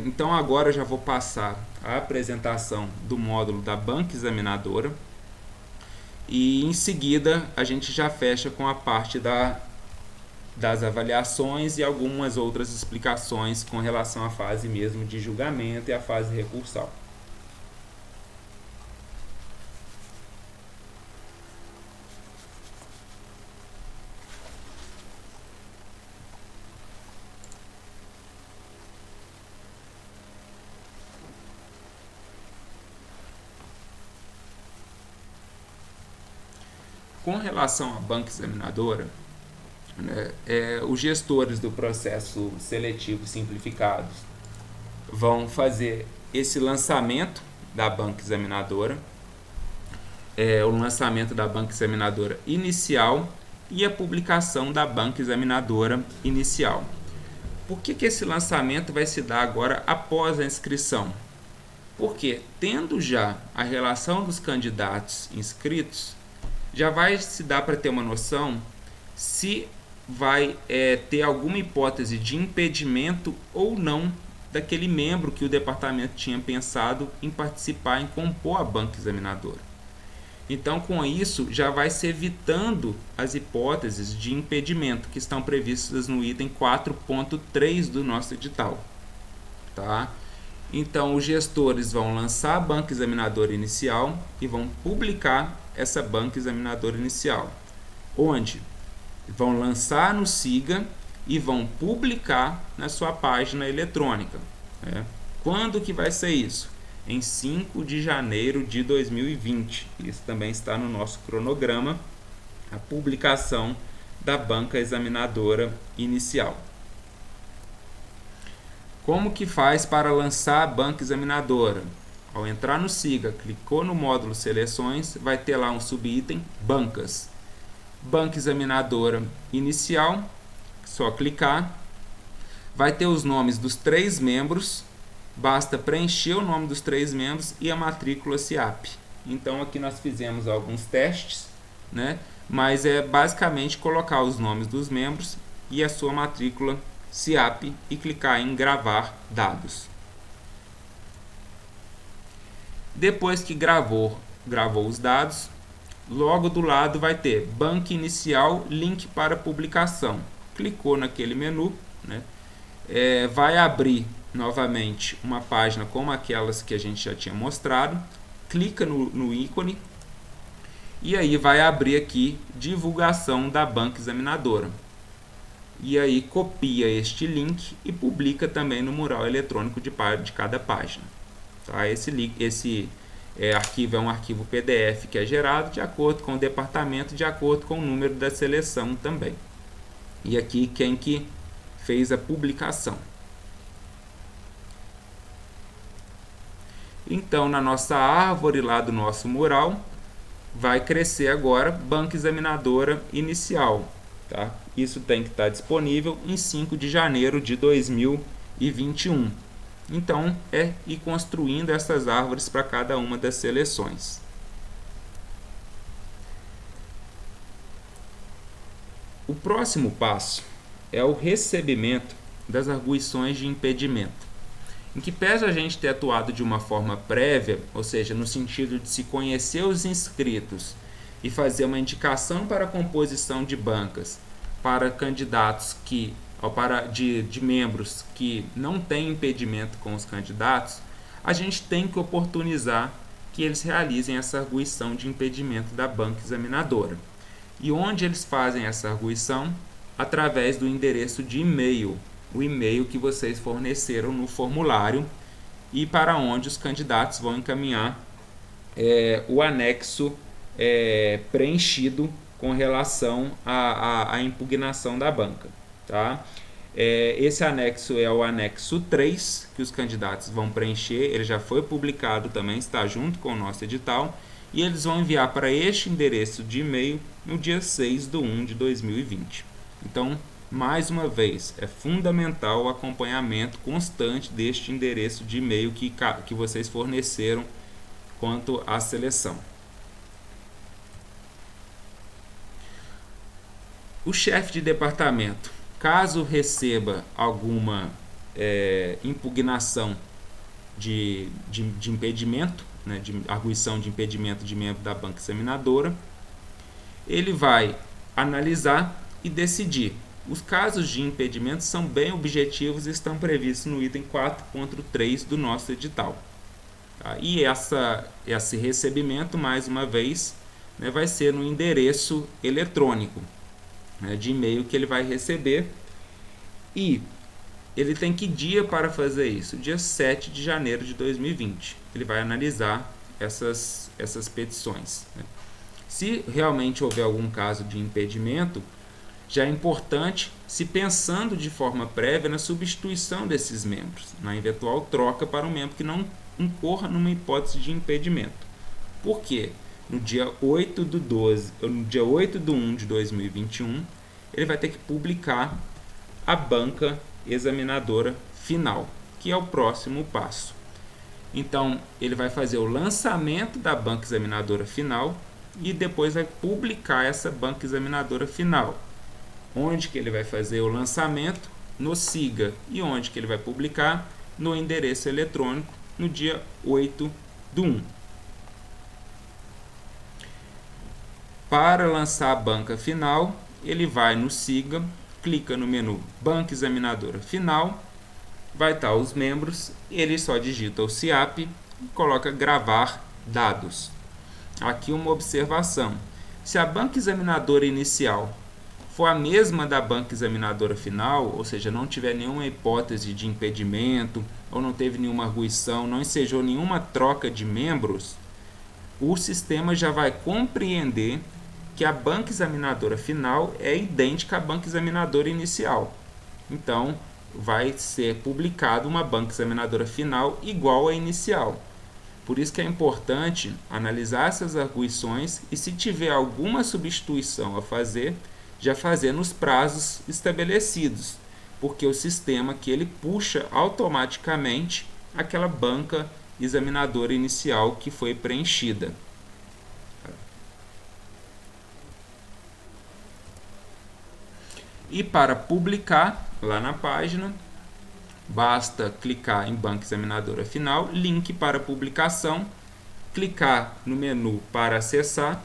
Então, agora eu já vou passar a apresentação do módulo da banca examinadora e, em seguida, a gente já fecha com a parte das avaliações e algumas outras explicações com relação à fase mesmo de julgamento e à fase recursal. Com relação à banca examinadora, os gestores do processo seletivo simplificado vão fazer esse lançamento da banca examinadora, o lançamento da banca examinadora inicial e a publicação da banca examinadora inicial. Por que esse lançamento vai se dar agora após a inscrição? Porque, tendo já a relação dos candidatos inscritos, já vai se dar para ter uma noção se vai ter alguma hipótese de impedimento ou não daquele membro que o departamento tinha pensado em participar, em compor a banca examinadora. Então, com isso, já vai se evitando as hipóteses de impedimento que estão previstas no item 4.3 do nosso edital. Tá? Então, os gestores vão lançar a banca examinadora inicial e vão publicar essa banca examinadora inicial. Onde? Vão lançar no SIGA e vão publicar na sua página eletrônica. Quando que vai ser isso? Em 5 de janeiro de 2020. Isso também está no nosso cronograma, a publicação da banca examinadora inicial. Como que faz para lançar a banca examinadora? Ao entrar no SIGA, clicou no módulo Seleções, vai ter lá um subitem Bancas. Banca examinadora inicial, só clicar. Vai ter os nomes dos 3 membros. Basta preencher o nome dos 3 membros e a matrícula SIAP. Então aqui nós fizemos alguns testes, né? Mas é basicamente colocar os nomes dos membros e a sua matrícula SIAP e clicar em gravar dados. Depois que gravou os dados, logo do lado vai ter banca inicial, link para publicação. Clicou naquele menu, né? Vai abrir novamente uma página como aquelas que a gente já tinha mostrado, clica no ícone e aí vai abrir aqui divulgação da banca examinadora. E aí copia este link e publica também no mural eletrônico de cada página. Tá? Esse arquivo é um arquivo PDF que é gerado de acordo com o departamento, de acordo com o número da seleção também. E aqui quem que fez a publicação. Então, na nossa árvore lá do nosso mural, vai crescer agora banca examinadora inicial. Tá? Isso tem que estar disponível em 5 de janeiro de 2021. Então, ir construindo essas árvores para cada uma das seleções. O próximo passo é o recebimento das arguições de impedimento. Em que pese a gente ter atuado de uma forma prévia, ou seja, no sentido de se conhecer os inscritos e fazer uma indicação para a composição de bancas para candidatos de membros que não têm impedimento com os candidatos, a gente tem que oportunizar que eles realizem essa arguição de impedimento da banca examinadora. E onde eles fazem essa arguição? Através do endereço de e-mail, o e-mail que vocês forneceram no formulário e para onde os candidatos vão encaminhar o anexo preenchido com relação à impugnação da banca. Tá? Esse anexo é o anexo 3 que os candidatos vão preencher, ele já foi publicado também, está junto com o nosso edital, e eles vão enviar para este endereço de e-mail no dia 6/1 de 2020. Então, mais uma vez, é fundamental o acompanhamento constante deste endereço de e-mail que vocês forneceram quanto à seleção. O chefe de departamento, caso receba alguma impugnação de impedimento, né, de arguição de impedimento de membro da banca examinadora, ele vai analisar e decidir. Os casos de impedimento são bem objetivos e estão previstos no item 4.3 do nosso edital. Tá? E esse recebimento, mais uma vez, né, vai ser no endereço eletrônico, né, de e-mail que ele vai receber. E ele tem que dia para fazer isso? Dia 7 de janeiro de 2020. Ele vai analisar essas petições. Né? Se realmente houver algum caso de impedimento, já é importante se pensando de forma prévia na substituição desses membros, na eventual troca para um membro que não incorra numa hipótese de impedimento. Por quê? No dia 8/1 de 2021, ele vai ter que publicar a banca examinadora final, que é o próximo passo. Então, ele vai fazer o lançamento da banca examinadora final e depois vai publicar essa banca examinadora final. onde que ele vai fazer o lançamento, no SIGA, e onde que ele vai publicar, no endereço eletrônico, no dia 8/1. Para lançar a banca final, ele vai no SIGA, clica no menu Banca Examinadora Final, vai estar os membros, ele só digita o CIAP e coloca gravar dados. Aqui uma observação: se a banca examinadora inicial for a mesma da banca examinadora final, ou seja, não tiver nenhuma hipótese de impedimento, ou não teve nenhuma arguição, não ensejou nenhuma troca de membros, o sistema já vai compreender que a banca examinadora final é idêntica à banca examinadora inicial. Então, vai ser publicado uma banca examinadora final igual à inicial. Por isso que é importante analisar essas arguições e, se tiver alguma substituição a fazer, já fazer nos prazos estabelecidos, porque o sistema que ele puxa automaticamente aquela banca examinadora inicial que foi preenchida. E para publicar lá na página, basta clicar em banca examinadora final, link para publicação, clicar no menu para acessar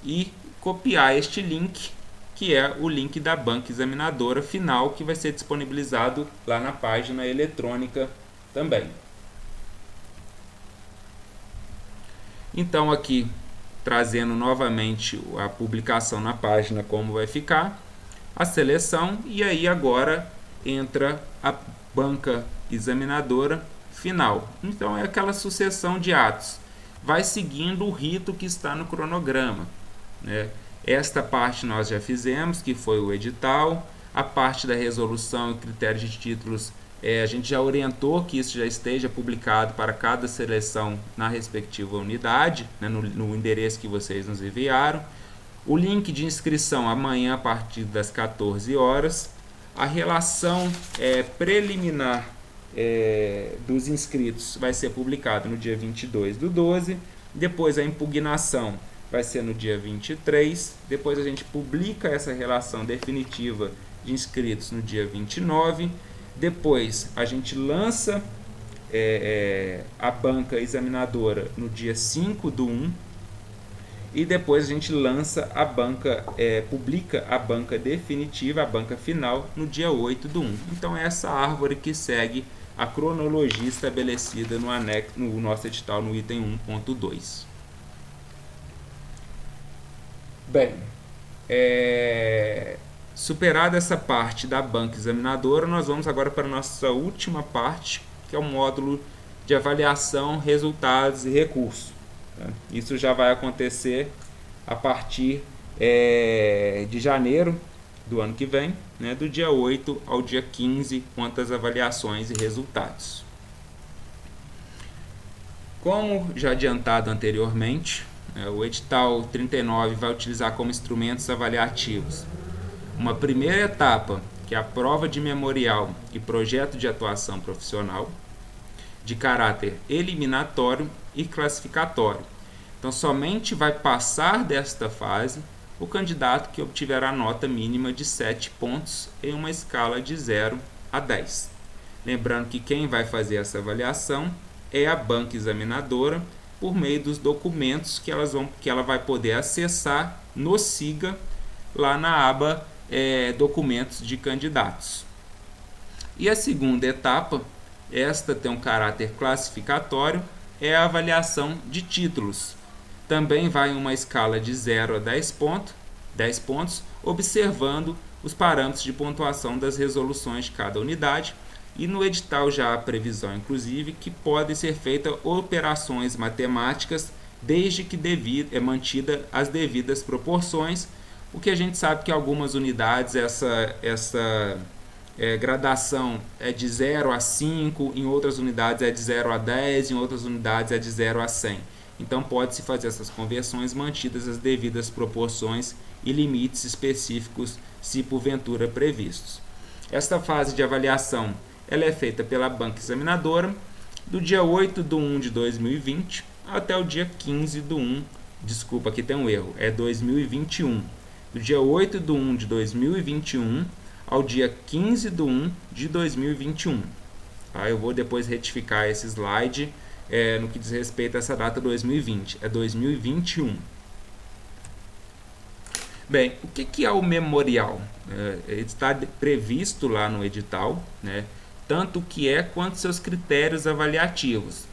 e copiar este link, que é o link da banca examinadora final, que vai ser disponibilizado lá na página eletrônica também. Então, aqui trazendo novamente a publicação na página, como vai ficar a seleção, e aí agora entra a banca examinadora final. Então é aquela sucessão de atos, vai seguindo o rito que está no cronograma, né? Esta parte nós já fizemos, que foi o edital. A parte da resolução e critérios de títulos, a gente já orientou que isso já esteja publicado para cada seleção na respectiva unidade, né, no endereço que vocês nos enviaram. O link de inscrição amanhã a partir das 14 horas. A relação preliminar dos inscritos vai ser publicada no dia 22/12. Depois a impugnação vai ser no dia 23. Depois a gente publica essa relação definitiva de inscritos no dia 29. Depois a gente lança a banca examinadora no dia 5/1. E depois a gente lança a banca, publica a banca definitiva, a banca final, no dia 8/1. Então é essa árvore que segue a cronologia estabelecida no nosso edital, no item 1.2. Bem, superada essa parte da banca examinadora, nós vamos agora para a nossa última parte, que é o módulo de avaliação, resultados e recurso. Isso já vai acontecer a partir de janeiro do ano que vem, né, do dia 8 ao dia 15, quanto às avaliações e resultados. Como já adiantado anteriormente, o edital 39 vai utilizar como instrumentos avaliativos uma primeira etapa, que é a prova de memorial e projeto de atuação profissional, de caráter eliminatório e classificatório. Então, somente vai passar desta fase o candidato que obtiver a nota mínima de 7 pontos em uma escala de 0 a 10. Lembrando que quem vai fazer essa avaliação é a banca examinadora, por meio dos documentos que ela vai poder acessar no SIGA, lá na aba documentos de candidatos. E a segunda etapa, esta tem um caráter classificatório, é a avaliação de títulos. Também vai em uma escala de 0 a 10 pontos, observando os parâmetros de pontuação das resoluções de cada unidade. E no edital já há previsão, inclusive, que podem ser feitas operações matemáticas, desde que mantida as devidas proporções, porque a gente sabe que em algumas unidades essa gradação é de 0 a 5, em outras unidades é de 0 a 10, em outras unidades é de 0 a 100. Então pode-se fazer essas conversões mantidas as devidas proporções e limites específicos, se porventura previstos. Esta fase de avaliação ela é feita pela banca examinadora do dia 8/1 de 2020 até o dia 15/1, desculpa, aqui tem um erro, é 2021. do dia 8/1 de 2021 ao dia 15/1 de 2021. Tá? Eu vou depois retificar esse slide no que diz respeito a essa data 2020. É 2021. Bem, o que é o memorial? Ele está previsto lá no edital, né? Tanto o que é quanto seus critérios avaliativos.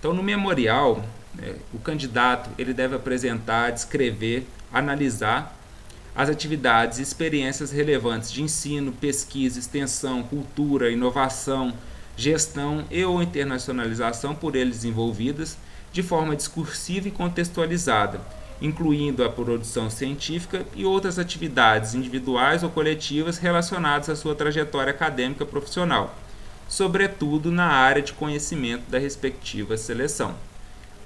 Então, no memorial, o candidato ele deve apresentar, descrever, analisar as atividades e experiências relevantes de ensino, pesquisa, extensão, cultura, inovação, gestão e ou internacionalização por eles desenvolvidas de forma discursiva e contextualizada, incluindo a produção científica e outras atividades individuais ou coletivas relacionadas à sua trajetória acadêmica profissional, sobretudo na área de conhecimento da respectiva seleção.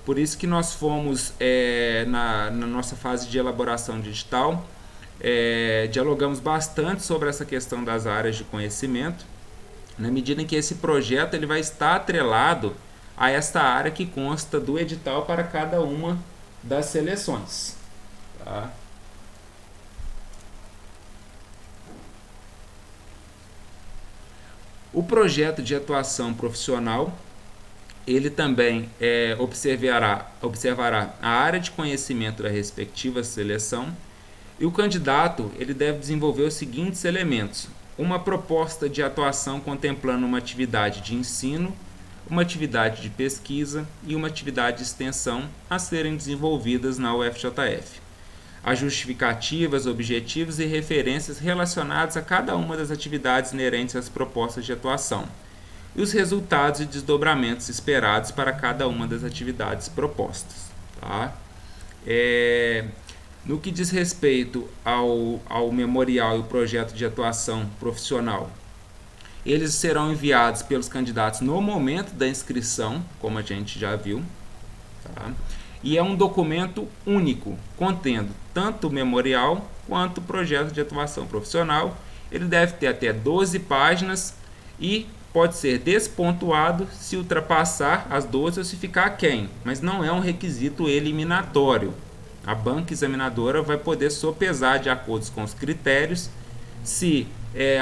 Por isso que nós fomos, na nossa fase de elaboração digital, dialogamos bastante sobre essa questão das áreas de conhecimento, na medida em que esse projeto ele vai estar atrelado a esta área que consta do edital para cada uma das seleções. Tá? O projeto de atuação profissional ele também observará a área de conhecimento da respectiva seleção e o candidato ele deve desenvolver os seguintes elementos: uma proposta de atuação contemplando uma atividade de ensino, uma atividade de pesquisa e uma atividade de extensão a serem desenvolvidas na UFJF. As justificativas, objetivos e referências relacionados a cada uma das atividades inerentes às propostas de atuação e os resultados e desdobramentos esperados para cada uma das atividades propostas. Tá? No que diz respeito ao memorial e o projeto de atuação profissional, eles serão enviados pelos candidatos no momento da inscrição, como a gente já viu. Tá? E é um documento único, contendo tanto o memorial quanto o projeto de atuação profissional. Ele deve ter até 12 páginas e pode ser despontuado se ultrapassar as 12 ou se ficar aquém, mas não é um requisito eliminatório. A banca examinadora vai poder sopesar de acordo com os critérios se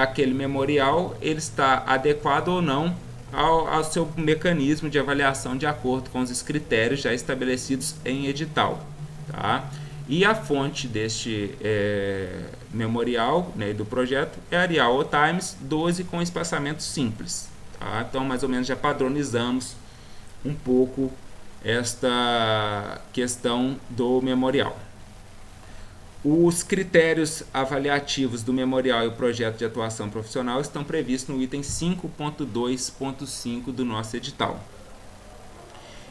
aquele memorial ele está adequado ou não ao seu mecanismo de avaliação de acordo com os critérios já estabelecidos em edital. Tá? E a fonte deste memorial, né, do projeto é Arial ou Times 12 com espaçamento simples. Tá? Então, mais ou menos, já padronizamos um pouco esta questão do memorial. Os critérios avaliativos do memorial e o projeto de atuação profissional estão previstos no item 5.2.5 do nosso edital.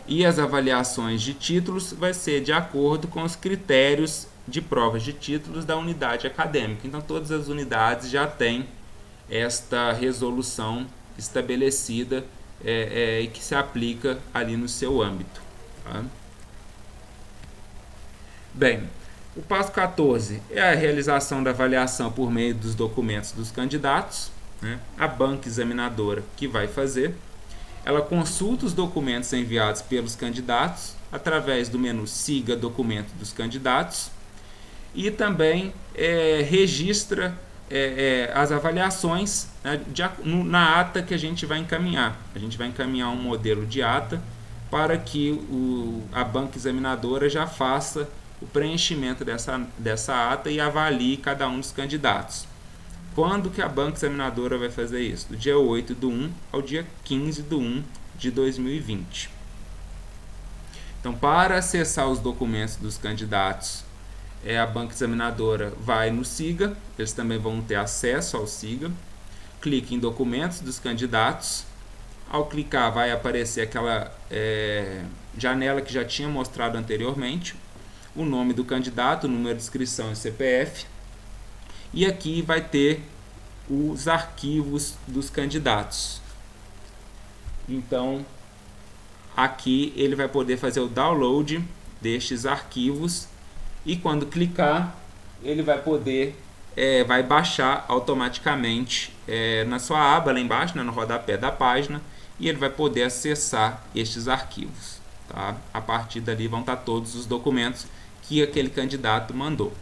E as avaliações de títulos vai ser de acordo com os critérios de provas de títulos da unidade acadêmica. Então, todas as unidades já têm esta resolução estabelecida e que se aplica ali no seu âmbito. Tá? Bem, o passo 14 é a realização da avaliação por meio dos documentos dos candidatos, né? A banca examinadora que vai fazer. Ela consulta os documentos enviados pelos candidatos através do menu Siga Documento dos Candidatos e também registra as avaliações, né, na ata que a gente vai encaminhar. A gente vai encaminhar um modelo de ata para que a banca examinadora já faça o preenchimento dessa ata e avalie cada um dos candidatos. Quando que a banca examinadora vai fazer isso? Do dia 8/1 ao dia 15/1 de 2020. Então, para acessar os documentos dos candidatos, a banca examinadora vai no SIGA, eles também vão ter acesso ao SIGA, clique em documentos dos candidatos. Ao clicar vai aparecer aquela janela que já tinha mostrado anteriormente, o nome do candidato, o número de inscrição e CPF, e aqui vai ter os arquivos dos candidatos. Então, aqui ele vai poder fazer o download destes arquivos e quando clicar, ele vai poder, vai baixar automaticamente na sua aba lá embaixo, né, no rodapé da página, e ele vai poder acessar estes arquivos. Tá? A partir dali vão estar todos os documentos que aquele candidato mandou.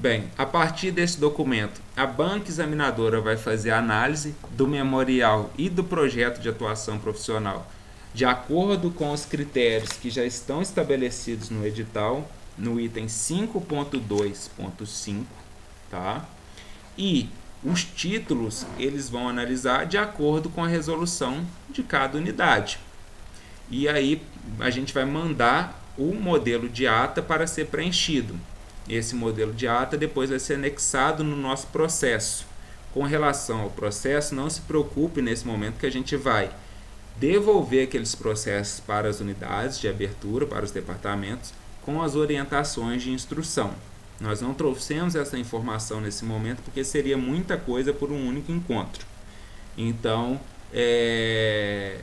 Bem, a partir desse documento, a banca examinadora vai fazer a análise do memorial e do projeto de atuação profissional de acordo com os critérios que já estão estabelecidos no edital, no item 5.2.5, tá? E os títulos eles vão analisar de acordo com a resolução de cada unidade. E aí a gente vai mandar o modelo de ata para ser preenchido. Esse modelo de ata depois vai ser anexado no nosso processo. Com relação ao processo, não se preocupe nesse momento que a gente vai devolver aqueles processos para as unidades de abertura, para os departamentos, com as orientações de instrução. Nós não trouxemos essa informação nesse momento porque seria muita coisa por um único encontro. Então,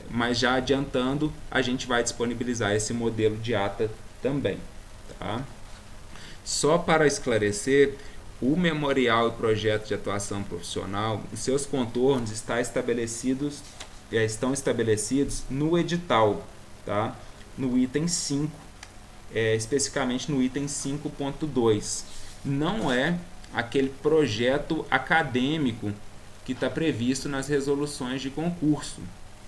mas já adiantando, a gente vai disponibilizar esse modelo de ata também. Tá? Só para esclarecer, o memorial e projeto de atuação profissional, os seus contornos estão estabelecidos no edital, tá? No item 5, especificamente no item 5.2. Não é aquele projeto acadêmico que está previsto nas resoluções de concurso,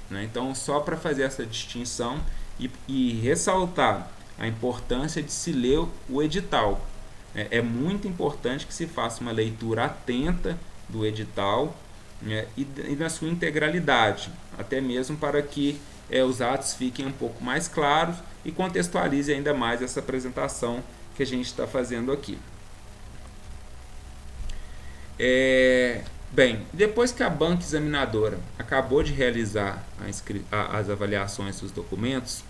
né? Então, só para fazer essa distinção e ressaltar a importância de se ler o edital. É muito importante que se faça uma leitura atenta do edital, né, e na sua integralidade, até mesmo para que os atos fiquem um pouco mais claros e contextualize ainda mais essa apresentação que a gente está fazendo aqui. Bem, depois que a banca examinadora acabou de realizar as avaliações dos documentos,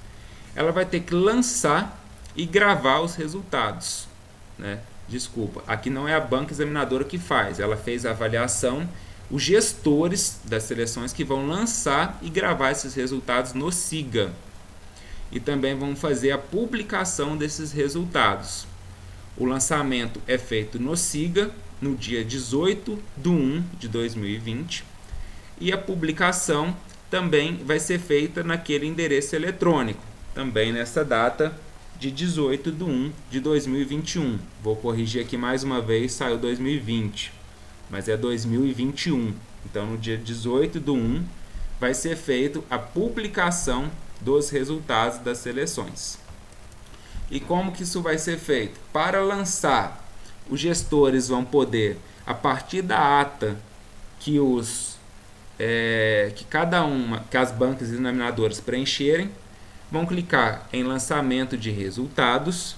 ela vai ter que lançar e gravar os resultados, né? Desculpa, aqui não é a banca examinadora que faz, ela fez a avaliação, os gestores das seleções que vão lançar e gravar esses resultados no SIGA. E também vão fazer a publicação desses resultados. O lançamento é feito no SIGA, no dia 18/1/2020, e a publicação também vai ser feita naquele endereço eletrônico, também nessa data de 18/1/2021. Vou corrigir aqui mais uma vez, saiu 2020, mas é 2021. Então, no dia 18/1 vai ser feita a publicação dos resultados das seleções. E como que isso vai ser feito? Para lançar, os gestores vão poder, a partir da ata que que as bancas examinadoras preencherem, vão clicar em lançamento de resultados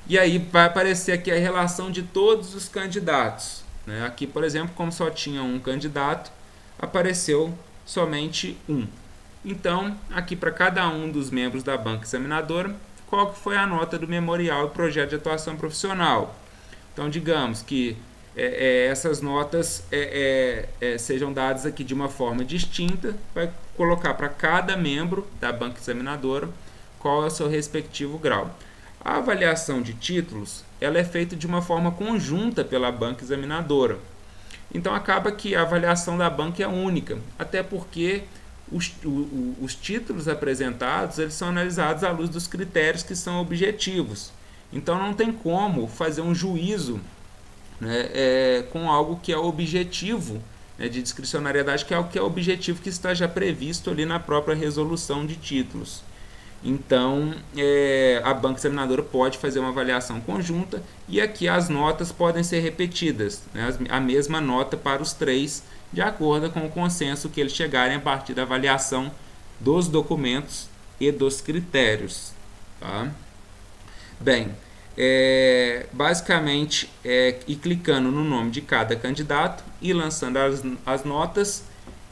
e aí vai aparecer aqui a relação de todos os candidatos, né? Aqui, por exemplo, como só tinha um candidato, apareceu somente um. Então, aqui para cada um dos membros da banca examinadora, qual que foi a nota do memorial e projeto de atuação profissional. Então, digamos que essas notas sejam dadas aqui de uma forma distinta, vai colocar para cada membro da banca examinadora qual é o seu respectivo grau. A avaliação de títulos ela é feita de uma forma conjunta pela banca examinadora. Então acaba que a avaliação da banca é única, até porque os títulos apresentados eles são analisados à luz dos critérios que são objetivos. Então não tem como fazer um juízo, né, com algo que é objetivo, né, de discricionariedade, que é algo que é objetivo que está já previsto ali na própria resolução de títulos. Então, a banca examinadora pode fazer uma avaliação conjunta e aqui as notas podem ser repetidas, né, a mesma nota para os três, de acordo com o consenso que eles chegarem a partir da avaliação dos documentos e dos critérios. Tá? Bem, basicamente, ir clicando no nome de cada candidato e lançando as notas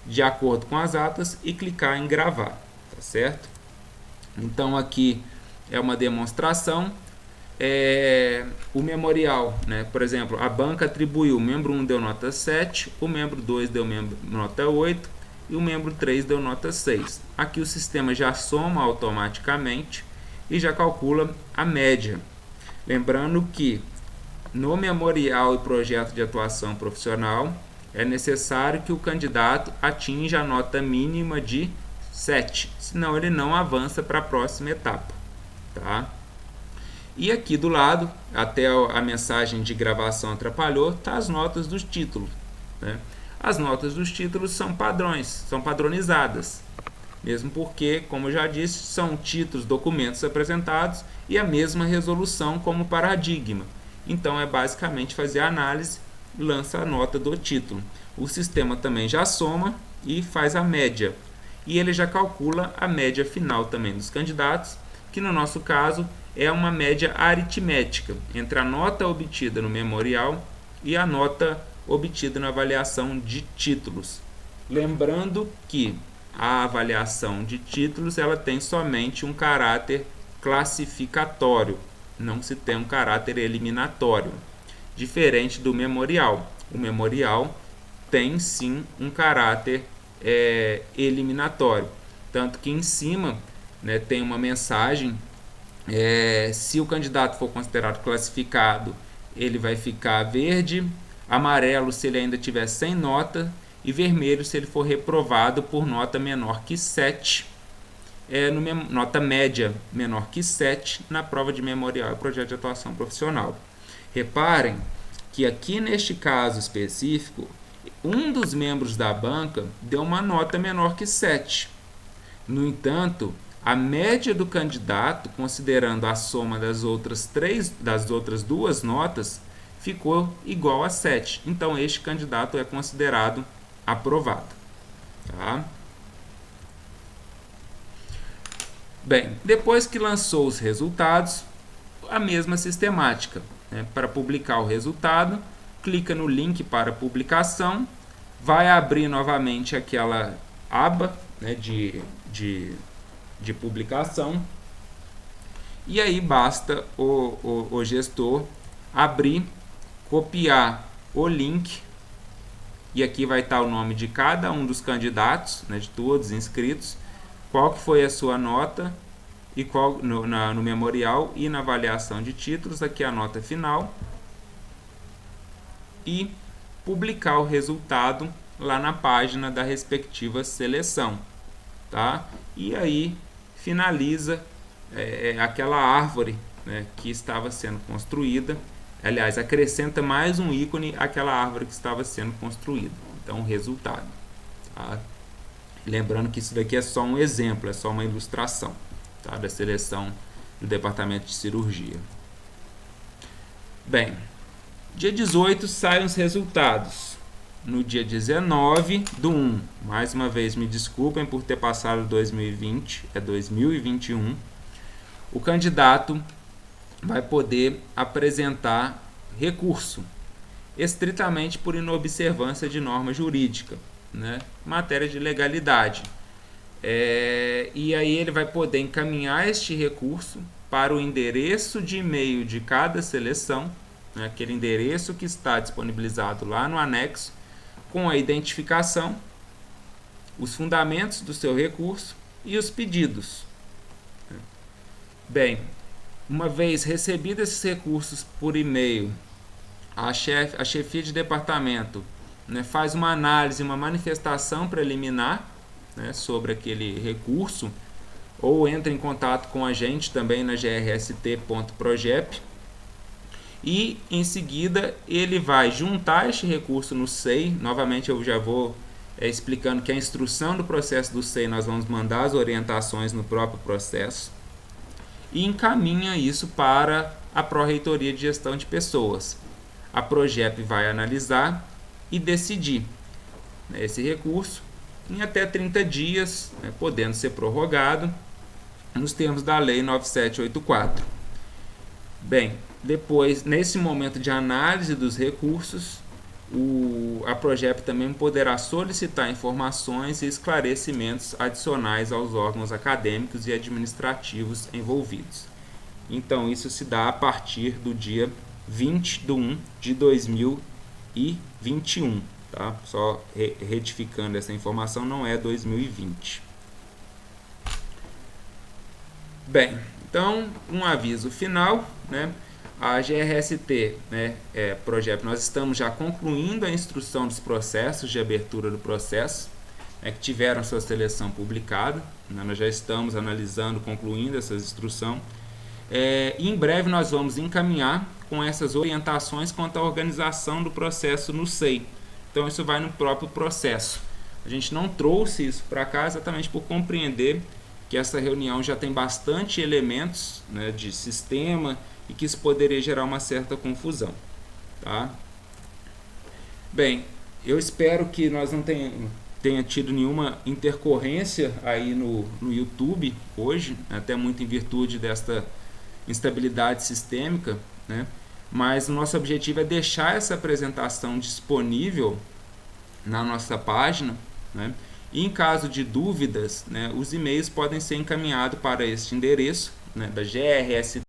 de acordo com as atas e clicar em gravar, tá certo? Então aqui é uma demonstração, o memorial, né? Por exemplo, a banca atribuiu, o membro 1 deu nota 7, o membro 2 deu nota 8 e o membro 3 deu nota 6. Aqui o sistema já soma automaticamente e já calcula a média. Lembrando que no memorial e projeto de atuação profissional é necessário que o candidato atinja a nota mínima de 7, senão ele não avança para a próxima etapa. Tá? E aqui do lado, até a mensagem de gravação atrapalhou, tá as notas dos títulos, né? As notas dos títulos são padrões, são padronizadas, mesmo porque, como eu já disse, são títulos, documentos apresentados e a mesma resolução como paradigma. Então é basicamente fazer a análise, lança a nota do título. O sistema também já soma e faz a média. E ele já calcula a média final também dos candidatos, que no nosso caso é uma média aritmética entre a nota obtida no memorial e a nota obtida na avaliação de títulos. Lembrando que a avaliação de títulos ela tem somente um caráter classificatório, não se tem um caráter eliminatório, diferente do memorial. O memorial tem sim um caráter eliminatório, tanto que em cima, né, tem uma mensagem, se o candidato for considerado classificado, ele vai ficar verde, amarelo se ele ainda tiver sem nota e vermelho se ele for reprovado por nota menor que 7, nota média menor que 7 na prova de memorial e projeto de atuação profissional. Reparem que aqui neste caso específico, um dos membros da banca deu uma nota menor que 7. No entanto, a média do candidato, considerando a soma das outras duas notas, ficou igual a 7. Então, este candidato é considerado aprovado. Tá? Bem, depois que lançou os resultados, a mesma sistemática, né? Para publicar o resultado, clica no link para publicação, vai abrir novamente aquela aba, né, de publicação, e aí basta o gestor abrir, copiar o link, e aqui vai estar o nome de cada um dos candidatos, né, de todos inscritos, qual que foi a sua nota e qual no memorial e na avaliação de títulos, aqui a nota final, e publicar o resultado lá na página da respectiva seleção, tá? E aí finaliza aquela árvore, né, que estava sendo construída. Aliás, acrescenta mais um ícone àquela árvore que estava sendo construída. Então, o resultado. Tá? Lembrando que isso daqui é só um exemplo, é só uma ilustração, tá, da seleção do departamento de cirurgia. Bem, dia 18 saem os resultados. No dia 19/1, mais uma vez me desculpem por ter passado 2020, é 2021, o candidato vai poder apresentar recurso, estritamente por inobservância de norma jurídica, né? Matéria de legalidade. E aí ele vai poder encaminhar este recurso para o endereço de e-mail de cada seleção, né? Aquele endereço que está disponibilizado lá no anexo, com a identificação, os fundamentos do seu recurso e os pedidos. Bem, uma vez recebidos esses recursos por e-mail, a chefia de departamento, né, faz uma análise, uma manifestação preliminar, né, sobre aquele recurso, ou entra em contato com a gente também na grst.progep, e em seguida ele vai juntar este recurso no SEI. Novamente eu já vou explicando que a instrução do processo do SEI nós vamos mandar as orientações no próprio processo, e encaminha isso para a Pró-Reitoria de Gestão de Pessoas. A Progep vai analisar e decidir, né, esse recurso em até 30 dias, né, podendo ser prorrogado nos termos da Lei 9784. Bem, depois, nesse momento de análise dos recursos, a Progep também poderá solicitar informações e esclarecimentos adicionais aos órgãos acadêmicos e administrativos envolvidos. Então, isso se dá a partir do dia 20/1 de 2021. Tá? Só retificando essa informação, não é 2020. Bem, então, um aviso final, né? A GRST, né, Progep, nós estamos já concluindo a instrução dos processos de abertura do processo, que tiveram sua seleção publicada, né, nós já estamos analisando, concluindo essa instrução. E em breve nós vamos encaminhar com essas orientações quanto à organização do processo no SEI. Então isso vai no próprio processo. A gente não trouxe isso para cá exatamente por compreender que essa reunião já tem bastante elementos, né, de sistema e que isso poderia gerar uma certa confusão. Tá? Bem, eu espero que nós não tenha tido nenhuma intercorrência aí no YouTube hoje, até muito em virtude desta instabilidade sistêmica, né? Mas o nosso objetivo é deixar essa apresentação disponível na nossa página, né? E em caso de dúvidas, né, os e-mails podem ser encaminhados para este endereço, né, da GRS